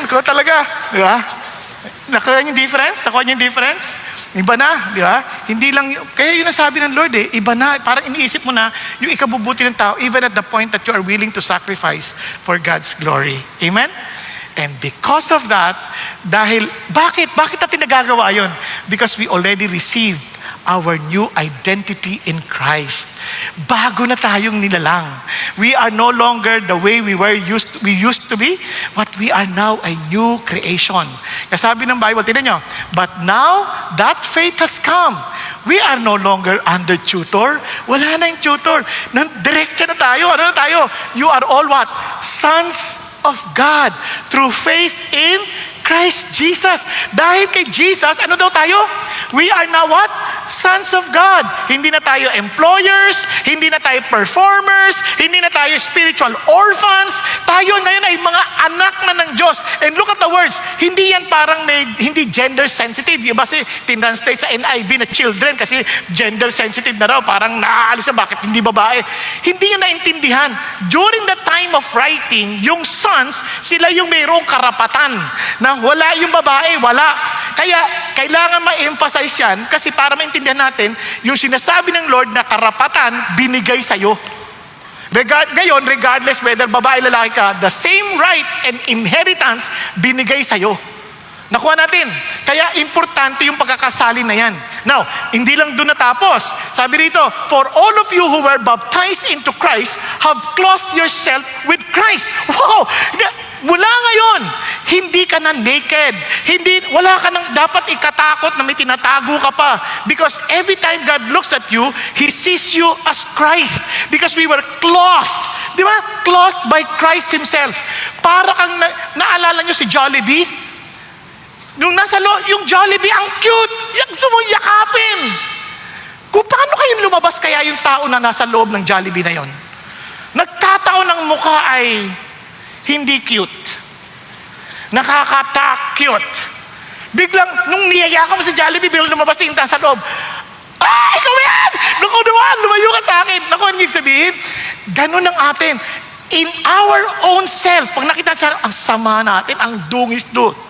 Ko talaga, di ba? Nakuha niyo yung difference? Nakuha niyo yung difference? Iba na, di ba? Hindi lang, kaya yun ang sabi ng Lord eh, iba na, parang iniisip mo na yung ikabubuti ng tao, even at the point that you are willing to sacrifice for God's glory. Amen? And because of that, bakit natin nagagawa yun? Because we already received our new identity in Christ. Bago na tayong nilalang. We are no longer the way we used to be, but we are now a new creation. Kasabi ng Bible, tingnan nyo, but now that faith has come. We are no longer under tutor. Wala na yung tutor. Diretso na tayo. Ano na tayo? You are all what? Sons of God through faith in Christ Jesus. Dahil kay Jesus, ano daw tayo? We are now what? Sons of God. Hindi na tayo employers, hindi na tayo performers, hindi na tayo spiritual orphans. Tayo ngayon ay mga anak na ng Diyos. And look at the words. Hindi yan parang hindi gender sensitive. Yung kasi tinranslate sa NIV na children kasi gender sensitive na raw. Parang naaalis na bakit hindi babae. Hindi nyo naintindihan. During the time of writing, yung sons, sila yung mayroong karapatan na magulang, wala yung babae, wala. Kaya kailangan ma-emphasize yan kasi para maintindihan natin, yung sinasabi ng Lord na karapatan, binigay sa'yo. Ngayon, regardless whether babae, lalaki ka, the same right and inheritance, binigay sa'yo. Nakuha natin. Kaya importante yung pagkakasali na yan. Now, hindi lang doon natapos. Sabi rito, for all of you who were baptized into Christ have clothed yourself with Christ. Wow! Mula ngayon, hindi ka na naked. Wala ka nang dapat ikatakot na may tinatago ka pa. Because every time God looks at you, He sees you as Christ. Because we were clothed. Di ba? Clothed by Christ Himself. Para kang naalala nyo si Jollibee? Nung nasa yung Jollibee, ang cute. Gusto mong yakapin. Kung paano kayo lumabas kaya yung tao na nasa loob ng Jollibee na yon? Nagkataon ng mukha ay hindi cute. Nakakata-cute. Biglang, nung niyayaka mo sa Jollibee, biglang lumabas yung nasa loob. Ah, ikaw yan! Naku naman, lumayo ka sa akin. Naku, ano yung sabihin? Ganun ang atin. In our own self, pag nakita sa ang sama natin, ang dungis doon.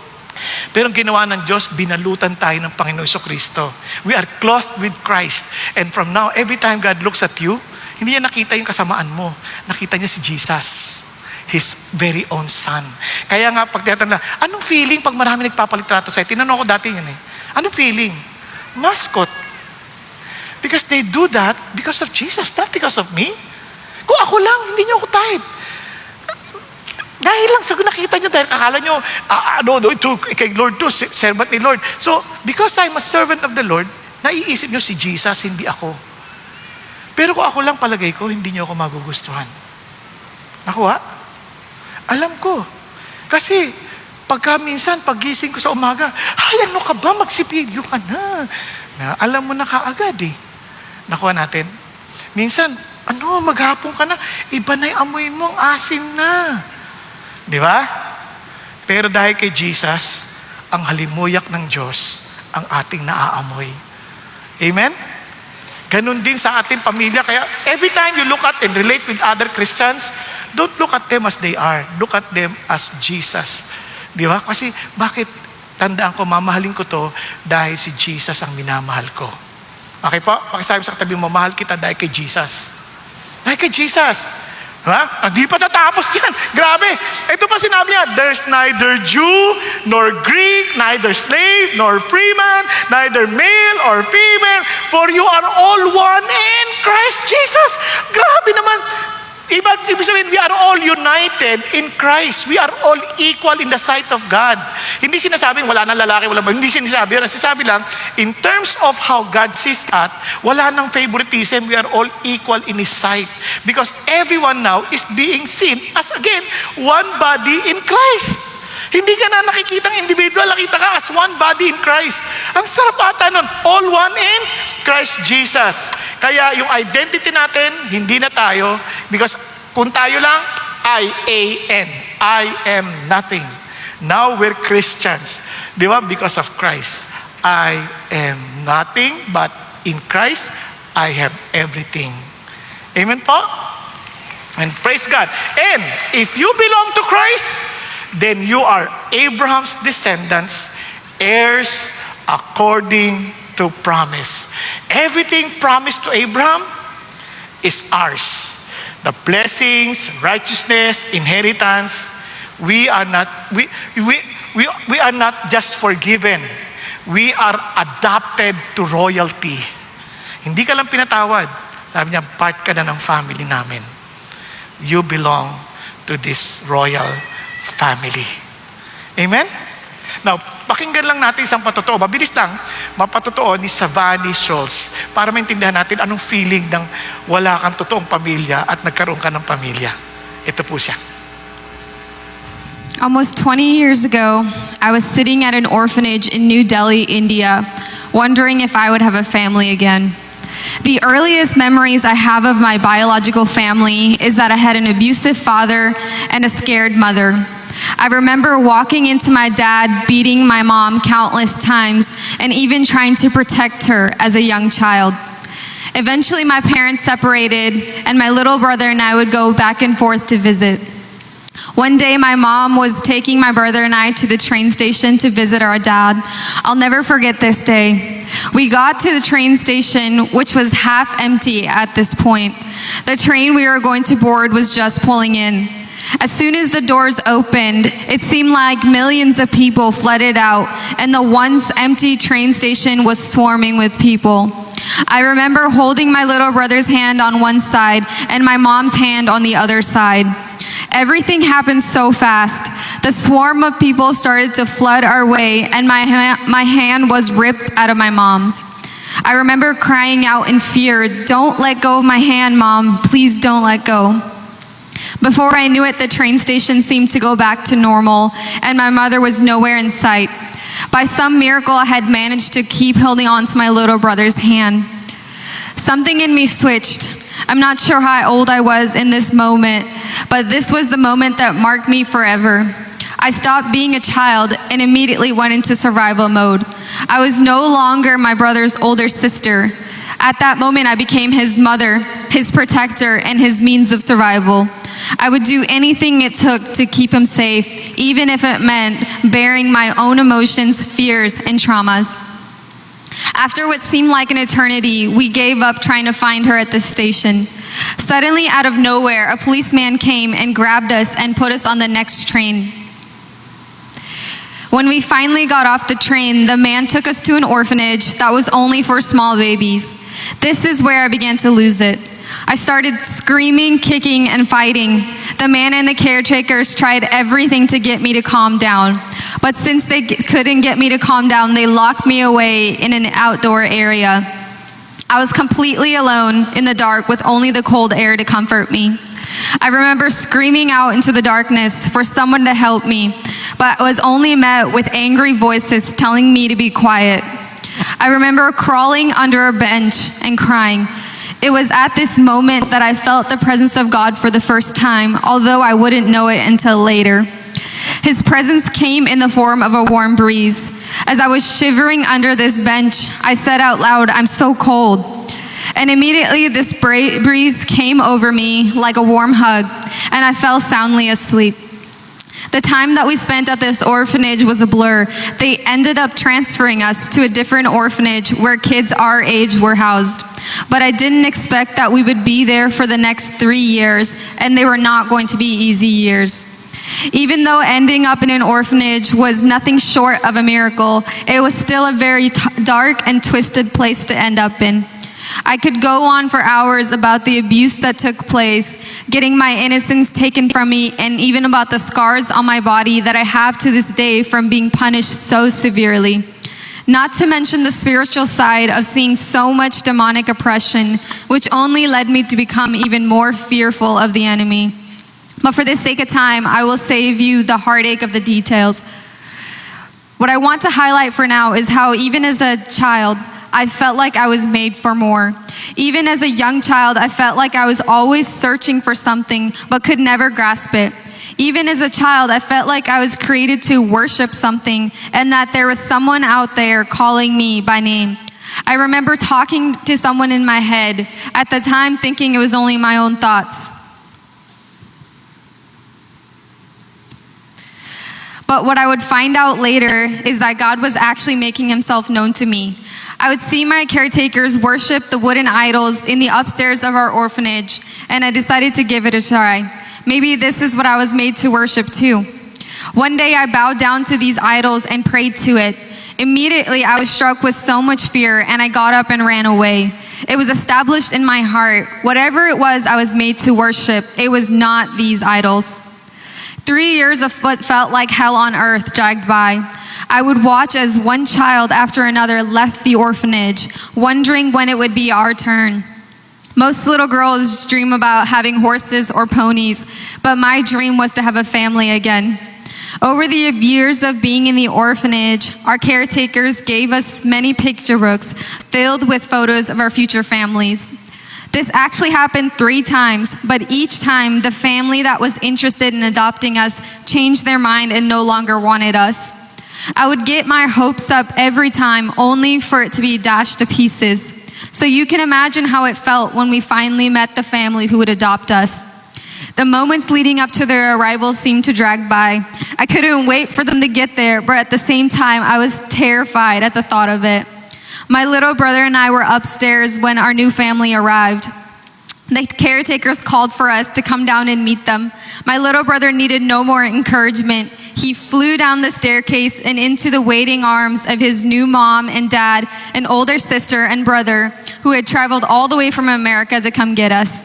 Pero ang ginawa ng Diyos, binalutan tayo ng Panginoon Jesucristo. We are clothed with Christ. And from now, every time God looks at you, hindi niya nakita yung kasamaan mo. Nakita niya si Jesus. His very own Son. Kaya nga, pag tinatanong, anong feeling pag marami nagpapalitrato sa'yo? Tinanong ko dati yun eh. Anong feeling? Mascot. Because they do that because of Jesus, not because of me. Kung ako lang, hindi niyo ako type. Dahil lang sa nakita nyo, dahil akala nyo, kay Lord to, servant ni Lord. So, because I'm a servant of the Lord, naiisip nyo si Jesus, hindi ako. Pero kung ako lang palagay ko, hindi nyo ako magugustuhan. Nakuha? Alam ko. Kasi, minsan, paggising ko sa umaga, ay, ano ka ba? Magsipilyo ka na. Alam mo na kaagad eh. Nakuha natin. Minsan, maghapon ka na, iba na yung amoy mo, ang asim na. Di ba? Pero dahil kay Jesus, ang halimuyak ng Diyos, ang ating naaamoy. Amen? Ganun din sa ating pamilya. Kaya every time you look at and relate with other Christians, don't look at them as they are. Look at them as Jesus. Di ba? Kasi bakit tandaan ko, mamahalin ko to dahil si Jesus ang minamahal ko. Okay po? Pakisabi sa katabi mo, mahal kita dahil kay Jesus. Dahil kay Jesus. Ha? Hindi pa tatapos dyan. Grabe. Ito pa sinabi niya, there's neither Jew nor Greek, neither slave nor free man, neither male or female, for you are all one in Christ Jesus. Grabe naman. Ibig sabihin, we are all united in Christ. We are all equal in the sight of God. Hindi sinasabing wala nang lalaki, wala ba? Hindi sinasabi. Nasasabi lang, in terms of how God sees us, wala nang favoritism. We are all equal in His sight. Because everyone now is being seen as, again, one body in Christ. Hindi ka na nakikitang individual, nakita ka as one body in Christ. Ang sarap ata nun, all one in Christ Jesus. Kaya yung identity natin, hindi na tayo, because kung tayo lang, I-A-N, I am nothing. Now we're Christians. Di ba? Because of Christ. I am nothing, but in Christ, I have everything. Amen po? And praise God. And if you belong to Christ, then you are Abraham's descendants, heirs according to promise. Everything promised to Abraham is ours. The blessings, righteousness, inheritance, we are not just forgiven. We are adopted to royalty. Hindi ka lang pinatawad. Sabi niya, part ka na ng family namin. You belong to this royal family. Amen? Now, pakinggan lang natin isang patotoo. Mabilis lang, mapatotoo ni Savani Schultz para maintindihan natin anong feeling ng wala kang totoong pamilya at nagkaroon ka ng pamilya. Ito po siya. Almost 20 years ago, I was sitting at an orphanage in New Delhi, India, wondering if I would have a family again. The earliest memories I have of my biological family is that I had an abusive father and a scared mother. I remember walking into my dad beating my mom countless times and even trying to protect her as a young child. Eventually, my parents separated, and my little brother and I would go back and forth to visit. One day, my mom was taking my brother and I to the train station to visit our dad. I'll never forget this day. We got to the train station, which was half empty at this point. The train we were going to board was just pulling in. As soon as the doors opened, it seemed like millions of people flooded out, and the once empty train station was swarming with people. I remember holding my little brother's hand on one side and my mom's hand on the other side. Everything happened so fast. The swarm of people started to flood our way, and my hand was ripped out of my mom's. I remember crying out in fear, "Don't let go of my hand, Mom. Please don't let go." Before I knew it, the train station seemed to go back to normal, and my mother was nowhere in sight. By some miracle, I had managed to keep holding on to my little brother's hand. Something in me switched. I'm not sure how old I was in this moment, but this was the moment that marked me forever. I stopped being a child and immediately went into survival mode. I was no longer my brother's older sister. At that moment, I became his mother, his protector, and his means of survival. I would do anything it took to keep him safe, even if it meant bearing my own emotions, fears, and traumas. After what seemed like an eternity, we gave up trying to find her at the station. Suddenly, out of nowhere, a policeman came and grabbed us and put us on the next train. When we finally got off the train, the man took us to an orphanage that was only for small babies. This is where I began to lose it. I started screaming, kicking, and fighting. The man and the caretakers tried everything to get me to calm down. But since they couldn't get me to calm down, they locked me away in an outdoor area. I was completely alone in the dark with only the cold air to comfort me. I remember screaming out into the darkness for someone to help me, but was only met with angry voices telling me to be quiet. I remember crawling under a bench and crying. It was at this moment that I felt the presence of God for the first time, although I wouldn't know it until later. His presence came in the form of a warm breeze. As I was shivering under this bench, I said out loud, "I'm so cold." And immediately this breeze came over me like a warm hug, and I fell soundly asleep. The time that we spent at this orphanage was a blur. They ended up transferring us to a different orphanage where kids our age were housed. But I didn't expect that we would be there for the next 3 years, and they were not going to be easy years. Even though ending up in an orphanage was nothing short of a miracle, it was still a very dark and twisted place to end up in. I could go on for hours about the abuse that took place, getting my innocence taken from me, and even about the scars on my body that I have to this day from being punished so severely. Not to mention the spiritual side of seeing so much demonic oppression, which only led me to become even more fearful of the enemy. But for the sake of time, I will save you the heartache of the details. What I want to highlight for now is how even as a child, I felt like I was made for more. Even as a young child, I felt like I was always searching for something but could never grasp it. Even as a child, I felt like I was created to worship something and that there was someone out there calling me by name. I remember talking to someone in my head, at the time thinking it was only my own thoughts. But what I would find out later is that God was actually making himself known to me. I would see my caretakers worship the wooden idols in the upstairs of our orphanage, and I decided to give it a try. Maybe this is what I was made to worship too. One day I bowed down to these idols and prayed to it. Immediately I was struck with so much fear, and I got up and ran away. It was established in my heart. Whatever it was I was made to worship, it was not these idols. 3 years of what felt like hell on earth dragged by. I would watch as one child after another left the orphanage, wondering when it would be our turn. Most little girls dream about having horses or ponies, but my dream was to have a family again. Over the years of being in the orphanage, our caretakers gave us many picture books filled with photos of our future families. This actually happened 3 times, but each time the family that was interested in adopting us changed their mind and no longer wanted us. I would get my hopes up every time only for it to be dashed to pieces. So you can imagine how it felt when we finally met the family who would adopt us. The moments leading up to their arrival seemed to drag by. I couldn't wait for them to get there, but at the same time, I was terrified at the thought of it. My little brother and I were upstairs when our new family arrived. The caretakers called for us to come down and meet them. My little brother needed no more encouragement. He flew down the staircase and into the waiting arms of his new mom and dad, an older sister and brother who had traveled all the way from America to come get us.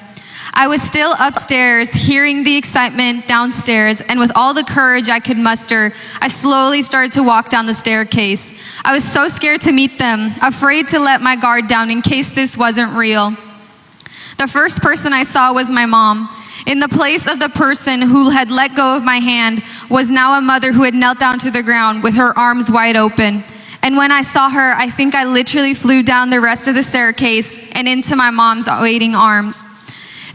I was still upstairs, hearing the excitement downstairs, and with all the courage I could muster, I slowly started to walk down the staircase. I was so scared to meet them, afraid to let my guard down in case this wasn't real. The first person I saw was my mom. In the place of the person who had let go of my hand was now a mother who had knelt down to the ground with her arms wide open. And when I saw her, I think I literally flew down the rest of the staircase and into my mom's waiting arms.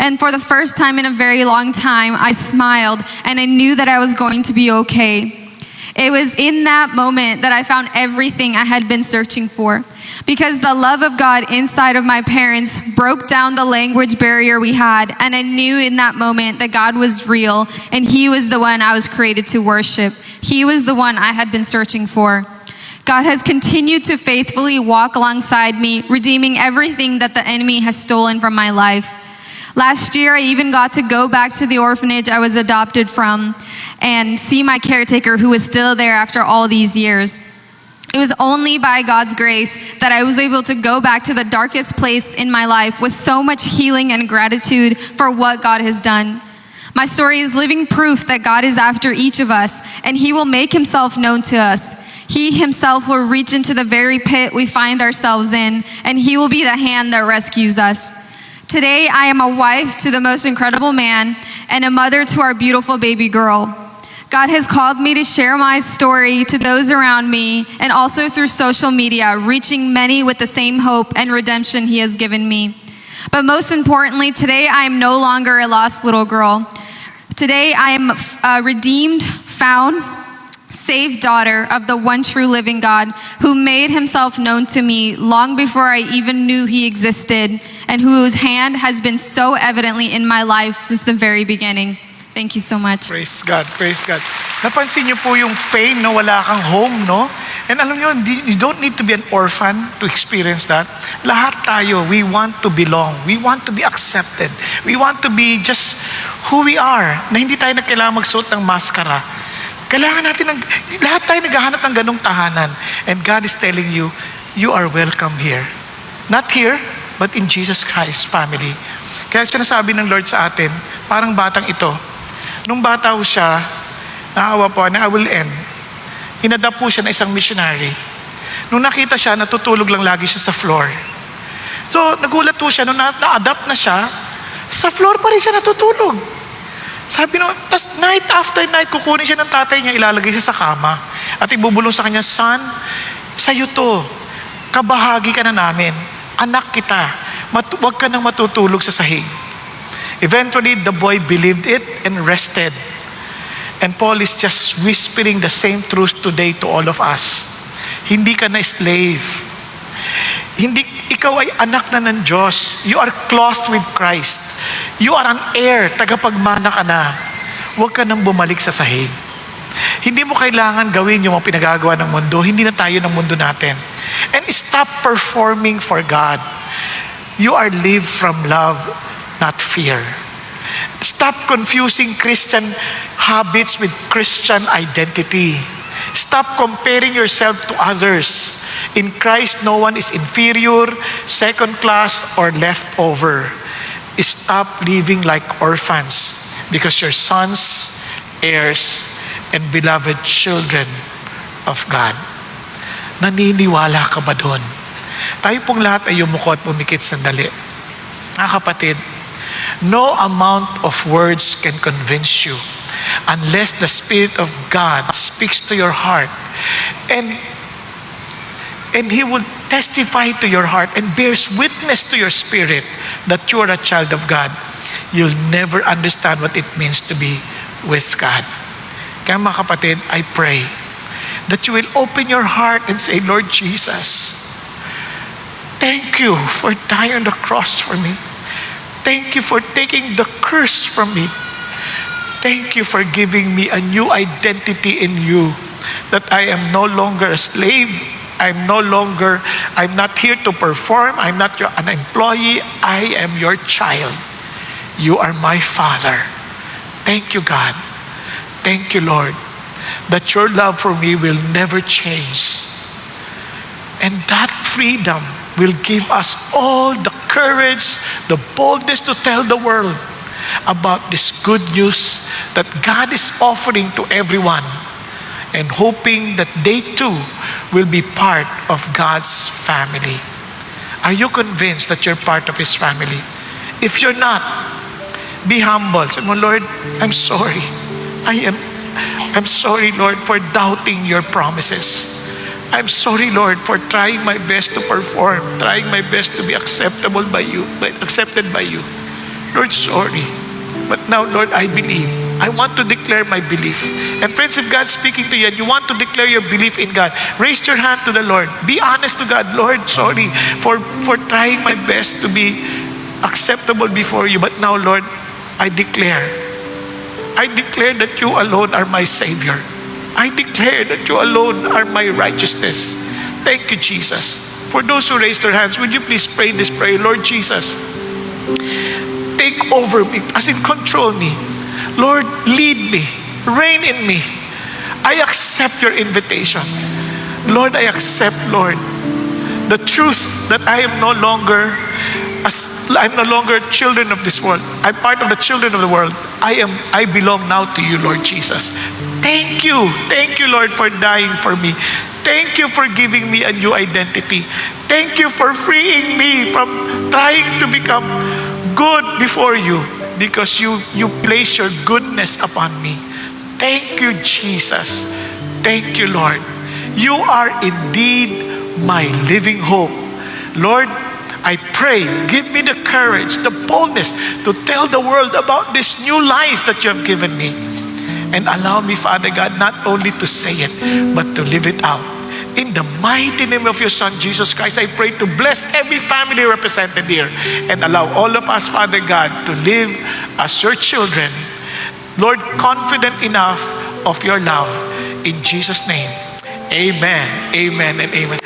And for the first time in a very long time, I smiled and I knew that I was going to be okay. It was in that moment that I found everything I had been searching for, because the love of God inside of my parents broke down the language barrier we had, and I knew in that moment that God was real and He was the one I was created to worship. He was the one I had been searching for. God has continued to faithfully walk alongside me, redeeming everything that the enemy has stolen from my life. Last year, I even got to go back to the orphanage I was adopted from and see my caretaker who was still there after all these years. It was only by God's grace that I was able to go back to the darkest place in my life with so much healing and gratitude for what God has done. My story is living proof that God is after each of us, and He will make Himself known to us. He Himself will reach into the very pit we find ourselves in, and He will be the hand that rescues us. Today, I am a wife to the most incredible man and a mother to our beautiful baby girl. God has called me to share my story to those around me and also through social media, reaching many with the same hope and redemption He has given me. But most importantly, today I am no longer a lost little girl. Today I am a redeemed, found, saved daughter of the one true living God who made Himself known to me long before I even knew He existed, and whose hand has been so evidently in my life since the very beginning. Thank you so much. Praise God, praise God. Napansin niyo po yung pain na wala kang home, no? And alam niyo, you don't need to be an orphan to experience that. Lahat tayo, we want to belong. We want to be accepted. We want to be just who we are. Na hindi tayo kailangan magsuot ng maskara. Kailangan natin lahat tayo naghahanap ng ganong tahanan. And God is telling you, you are welcome here. Not here, but in Jesus Christ's family. Kaya sinasabi ng Lord sa atin, parang batang ito. Nung bata po siya, naawa po na I will end. Inadapt po siya na isang missionary. Nung nakita siya, natutulog lang lagi siya sa floor. So, nagulat po siya, nung na-adapt na siya, sa floor pa rin siya natutulog. Sabi nung, tas night after night, kukunin siya ng tatay niya, ilalagay siya sa kama. At ibubulong sa kanya, son, sa'yo to, kabahagi ka na namin. Anak kita, huwag ka nang matutulog sa sahig. Eventually, the boy believed it and rested. And Paul is just whispering the same truth today to all of us. Hindi ka na slave. Hindi, ikaw ay anak na ng Diyos. You are clothed with Christ. You are an heir, tagapagmana ka na. Huwag ka nang bumalik sa sahig. Hindi mo kailangan gawin yung mga pinagagawa ng mundo. Hindi na tayo ng mundo natin. And stop performing for God. You are live from love, not fear. Stop confusing Christian habits with Christian identity. Stop comparing yourself to others. In Christ, no one is inferior, second class, or leftover. Stop living like orphans because you're sons, heirs, and beloved children of God. Naniniwala ka ba doon? Tayo pong lahat ay yumuko at pumikit sandali. Mga kapatid, no amount of words can convince you unless the Spirit of God speaks to your heart and He will testify to your heart and bears witness to your spirit that you are a child of God. You'll never understand what it means to be with God. Kaya mga kapatid, I pray that you will open your heart and say, Lord Jesus, thank you for dying on the cross for me. Thank you for taking the curse from me. Thank you for giving me a new identity in you, that I am no longer a slave. I'm not here to perform. I'm not an employee. I am your child. You are my Father. Thank you, God. Thank you, Lord, that your love for me will never change. And that freedom will give us all the courage, the boldness to tell the world about this good news that God is offering to everyone, and hoping that they too will be part of God's family. Are you convinced that you're part of His family? If you're not, be humble. Say mo, Lord, I'm sorry. I'm sorry, Lord, for doubting your promises. I'm sorry, Lord, for trying my best to perform, trying my best to be accepted by you. Lord, sorry. But now, Lord, I believe. I want to declare my belief. And friends, if God's speaking to you and you want to declare your belief in God, raise your hand to the Lord. Be honest to God. Lord, sorry for trying my best to be acceptable before you. But now, Lord, I declare that you alone are my Savior. I declare that you alone are my righteousness. Thank you, Jesus. For those who raised their hands, would you please pray this prayer? Lord Jesus, take over me, as in control me. Lord, lead me, reign in me. I accept your invitation. Lord, I accept, Lord, the truth that I'm no longer children of this world. I'm part of the children of the world. I belong now to you, Lord Jesus. Thank you, Lord, for dying for me. Thank you for giving me a new identity. Thank you for freeing me from trying to become good before you, because you place your goodness upon me. Thank you, Jesus. Thank you, Lord. You are indeed my living hope. Lord, I pray, give me the courage, the boldness to tell the world about this new life that you have given me. And allow me, Father God, not only to say it, but to live it out. In the mighty name of your Son, Jesus Christ, I pray to bless every family represented here and allow all of us, Father God, to live as your children. Lord, confident enough of your love. In Jesus' name, amen, amen, and amen.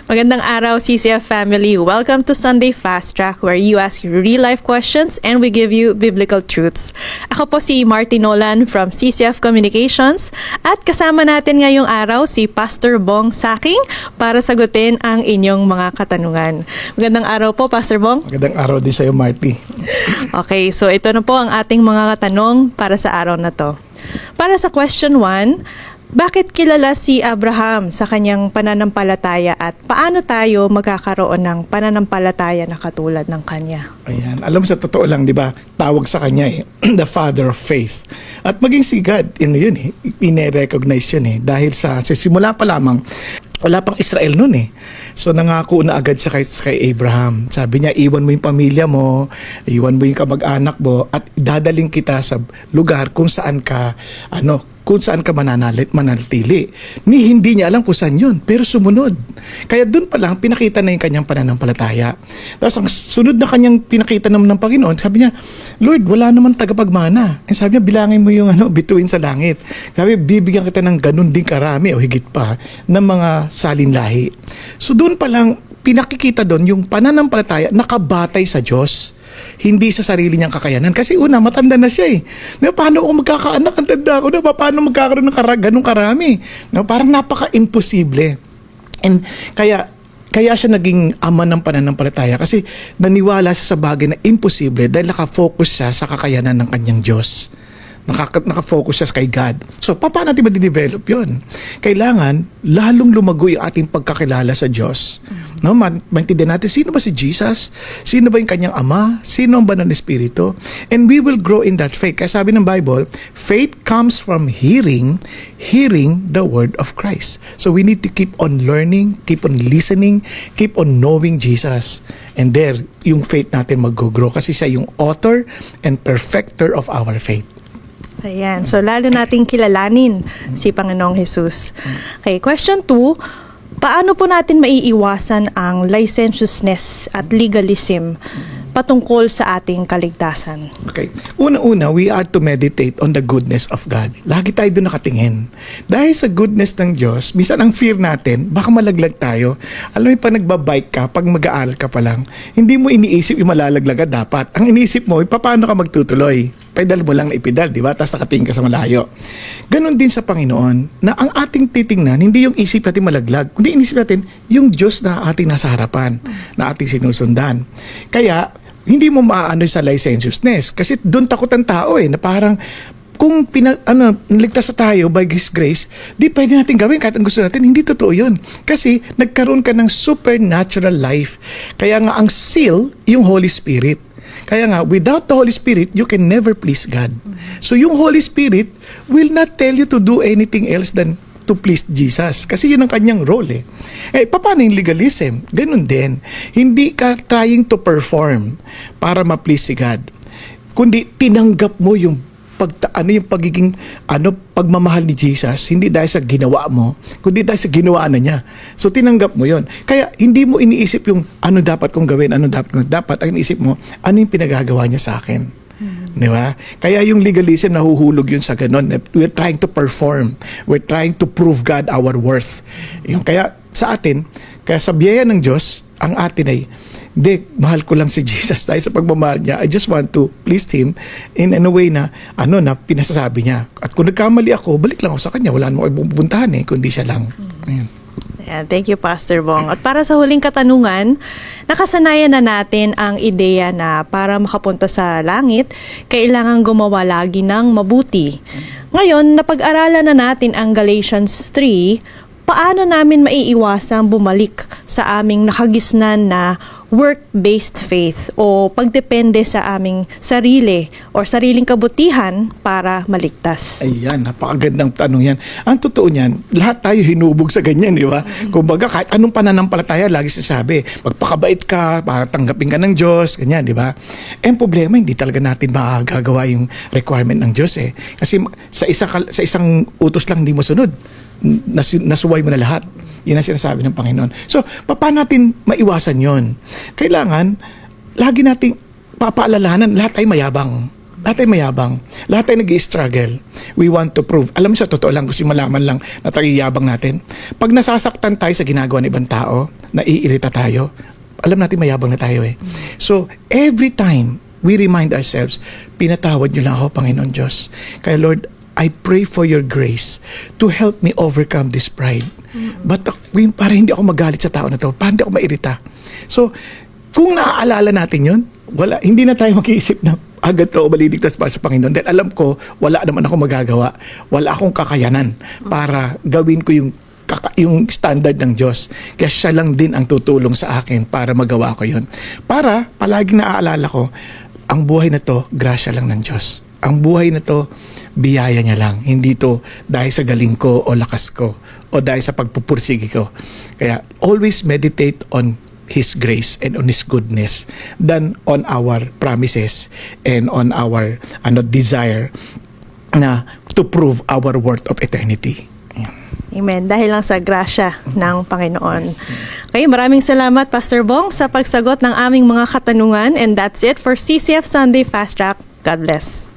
Magandang araw, CCF family. Welcome to Sunday Fast Track, where you ask your real-life questions and we give you biblical truths. Ako po si Martin Nolan from CCF Communications at kasama natin ngayong araw si Pastor Bong Saking para sagutin ang inyong mga katanungan. Magandang araw po, Pastor Bong. Magandang araw din sa iyo, Marty. Okay, so ito na po ang ating mga katanong para sa araw na to. Para sa question 1, bakit kilala si Abraham sa kanyang pananampalataya at paano tayo magkakaroon ng pananampalataya na katulad ng kanya? Ayan. Alam mo, sa totoo lang, di ba, tawag sa kanya the father of faith. At maging si God, yun ine-recognize yun Dahil sa simula pa lamang, wala pang Israel nun So nangako na agad siya kay Abraham. Sabi niya, iwan mo yung pamilya mo, iwan mo yung kamag-anak mo, at dadaling kita sa lugar kung saan ka mananatili. Hindi niya alam kung saan yun, pero sumunod. Kaya doon pa lang, pinakita na yung kanyang pananampalataya. Tapos ang sunod na kanyang pinakita naman ng Panginoon, sabi niya, Lord, wala naman tagapagmana. And sabi niya, bilangin mo yung bituin sa langit. Sabi, bibigyan kita ng ganun din karami o higit pa ng mga salinlahi. So doon pa lang, pinakikita doon yung pananampalataya nakabatay sa Diyos. Hindi sa sarili niyang kakayanan. Kasi una, matanda na siya Paano ako magkakaanak? Ang tanda ko na. Paano magkakaroon ng ganung karami? Parang napaka-imposible. And kaya siya naging ama ng pananampalataya kasi naniwala siya sa bagay na imposible dahil nakafocus siya sa kakayanan ng kanyang Diyos. Nakafocus siya kay God. So, paano natin ma-develop yun? Kailangan lalong lumago yung ating pagkakilala sa Diyos. Maintindihan natin, sino ba si Jesus? Sino ba yung kanyang ama? Sino ang banal na Espiritu? And we will grow in that faith. Kaya sabi ng Bible, faith comes from hearing the word of Christ. So, we need to keep on learning, keep on listening, keep on knowing Jesus. And there, yung faith natin mag-grow kasi siya yung author and perfecter of our faith. Ayan. So, lalo nating kilalanin si Panginoong Jesus. Okay, question 2. paano po natin maiiwasan ang licentiousness at legalism patungkol sa ating kaligtasan? Okay. Una-una, we are to meditate on the goodness of God. Lagi tayo doon nakatingin. Dahil sa goodness ng Diyos, minsan ang fear natin, baka malaglag tayo. Alam mo, pag nagbabike ka, pag mag-aaral ka pa lang, hindi mo iniisip yung malalaglag ka dapat. Ang iniisip mo, paano ka magtutuloy? Pedal mo lang na ipedal, di ba? Tapos nakatingin ka sa malayo. Ganon din sa Panginoon, na ang ating titingnan, hindi yung isip natin malaglag, kundi inisip natin yung Diyos na ating nasa harapan, na ating sinusundan. Kaya, hindi mo maaano sa licentiousness. Kasi doon takot ang tao na parang kung naligtas na tayo by His grace, di pwede natin gawin kahit ang gusto natin. Hindi totoo yun. Kasi nagkaroon ka ng supernatural life. Kaya nga ang seal, yung Holy Spirit. Kaya nga, without the Holy Spirit, you can never please God. So yung Holy Spirit will not tell you to do anything else than to please Jesus. Kasi yun ang kanyang role paano yung legalism? Ganun din. Hindi ka trying to perform para ma-please si God. Kundi tinanggap mo yung pagiging pagmamahal ni Jesus, hindi dahil sa ginawa mo, kundi dahil sa ginawa na niya. So tinanggap mo 'yon. Kaya hindi mo iniisip yung ano dapat kong gawin, ano dapat ang iniisip mo, ano yung pinagagawa niya sa akin. Di ba? Kaya yung legalism nahuhulog yun sa ganun. We're trying to perform. We're trying to prove God our worth. Yung kaya sa atin, kaya sa biyaya ng Diyos, ang atin ay, hindi, mahal ko lang si Jesus dahil sa pagmamahal niya. I just want to please Him in a way na, na pinasasabi niya. At kung nagkamali ako, balik lang ako sa Kanya. Wala naman ako pupuntahan kundi siya lang. Ayun. Yeah, thank you, Pastor Bong. At para sa huling katanungan, nakasanayan na natin ang ideya na para makapunta sa langit, kailangan gumawa lagi ng mabuti. Ngayon, napag-aralan na natin ang Galatians 3, paano namin maiiwasang bumalik sa aming nakagisnan na work-based faith o pagdepende sa aming sarili o sariling kabutihan para maligtas? Ayan, napakagandang tanong yan. Ang totoo niyan, lahat tayo hinubog sa ganyan, di ba? Kumbaga, kahit anong pananampalataya, lagi sinasabi, magpakabait ka para tanggapin ka ng Diyos, ganyan, di ba? Ang problema, hindi talaga natin magagawa yung requirement ng Diyos Kasi sa isang utos lang hindi mo sunod. Nasuway mo na lahat. Yun ang sinasabi ng Panginoon. So, paano natin maiwasan yon? Kailangan, lagi nating papaalalahanan, lahat ay mayabang. Lahat ay mayabang. Lahat ay nag-i-struggle. We want to prove. Alam mo sa totoo lang, gusto malaman lang na yabang natin. Pag nasasaktan tayo sa ginagawa ng ibang tao, naiirita tayo, alam natin mayabang na tayo So, every time we remind ourselves, pinatawad niyo lang ako, Panginoon Diyos. Kaya Lord, I pray for your grace to help me overcome this pride. But para hindi ako magalit sa tao na to, para hindi ako mairita. So, kung naaalala natin yun, hindi na tayo mag-iisip na agad to maliligtas pa sa Panginoon. Dahil alam ko, wala naman ako magagawa. Wala akong kakayanan para gawin ko yung standard ng Diyos. Kaya siya lang din ang tutulong sa akin para magawa ko yun. Para palaging naaalala ko, ang buhay na to, grasya lang ng Diyos. Ang buhay na to, biyaya niya lang. Hindi to dahil sa galing ko o lakas ko o dahil sa pagpupursige ko. Kaya always meditate on His grace and on His goodness than on our promises and on our desire na to prove our worth of eternity. Amen. Dahil lang sa grasya ng Panginoon. Okay, maraming salamat, Pastor Bong, sa pagsagot ng aming mga katanungan. And that's it for CCF Sunday Fast Track. God bless.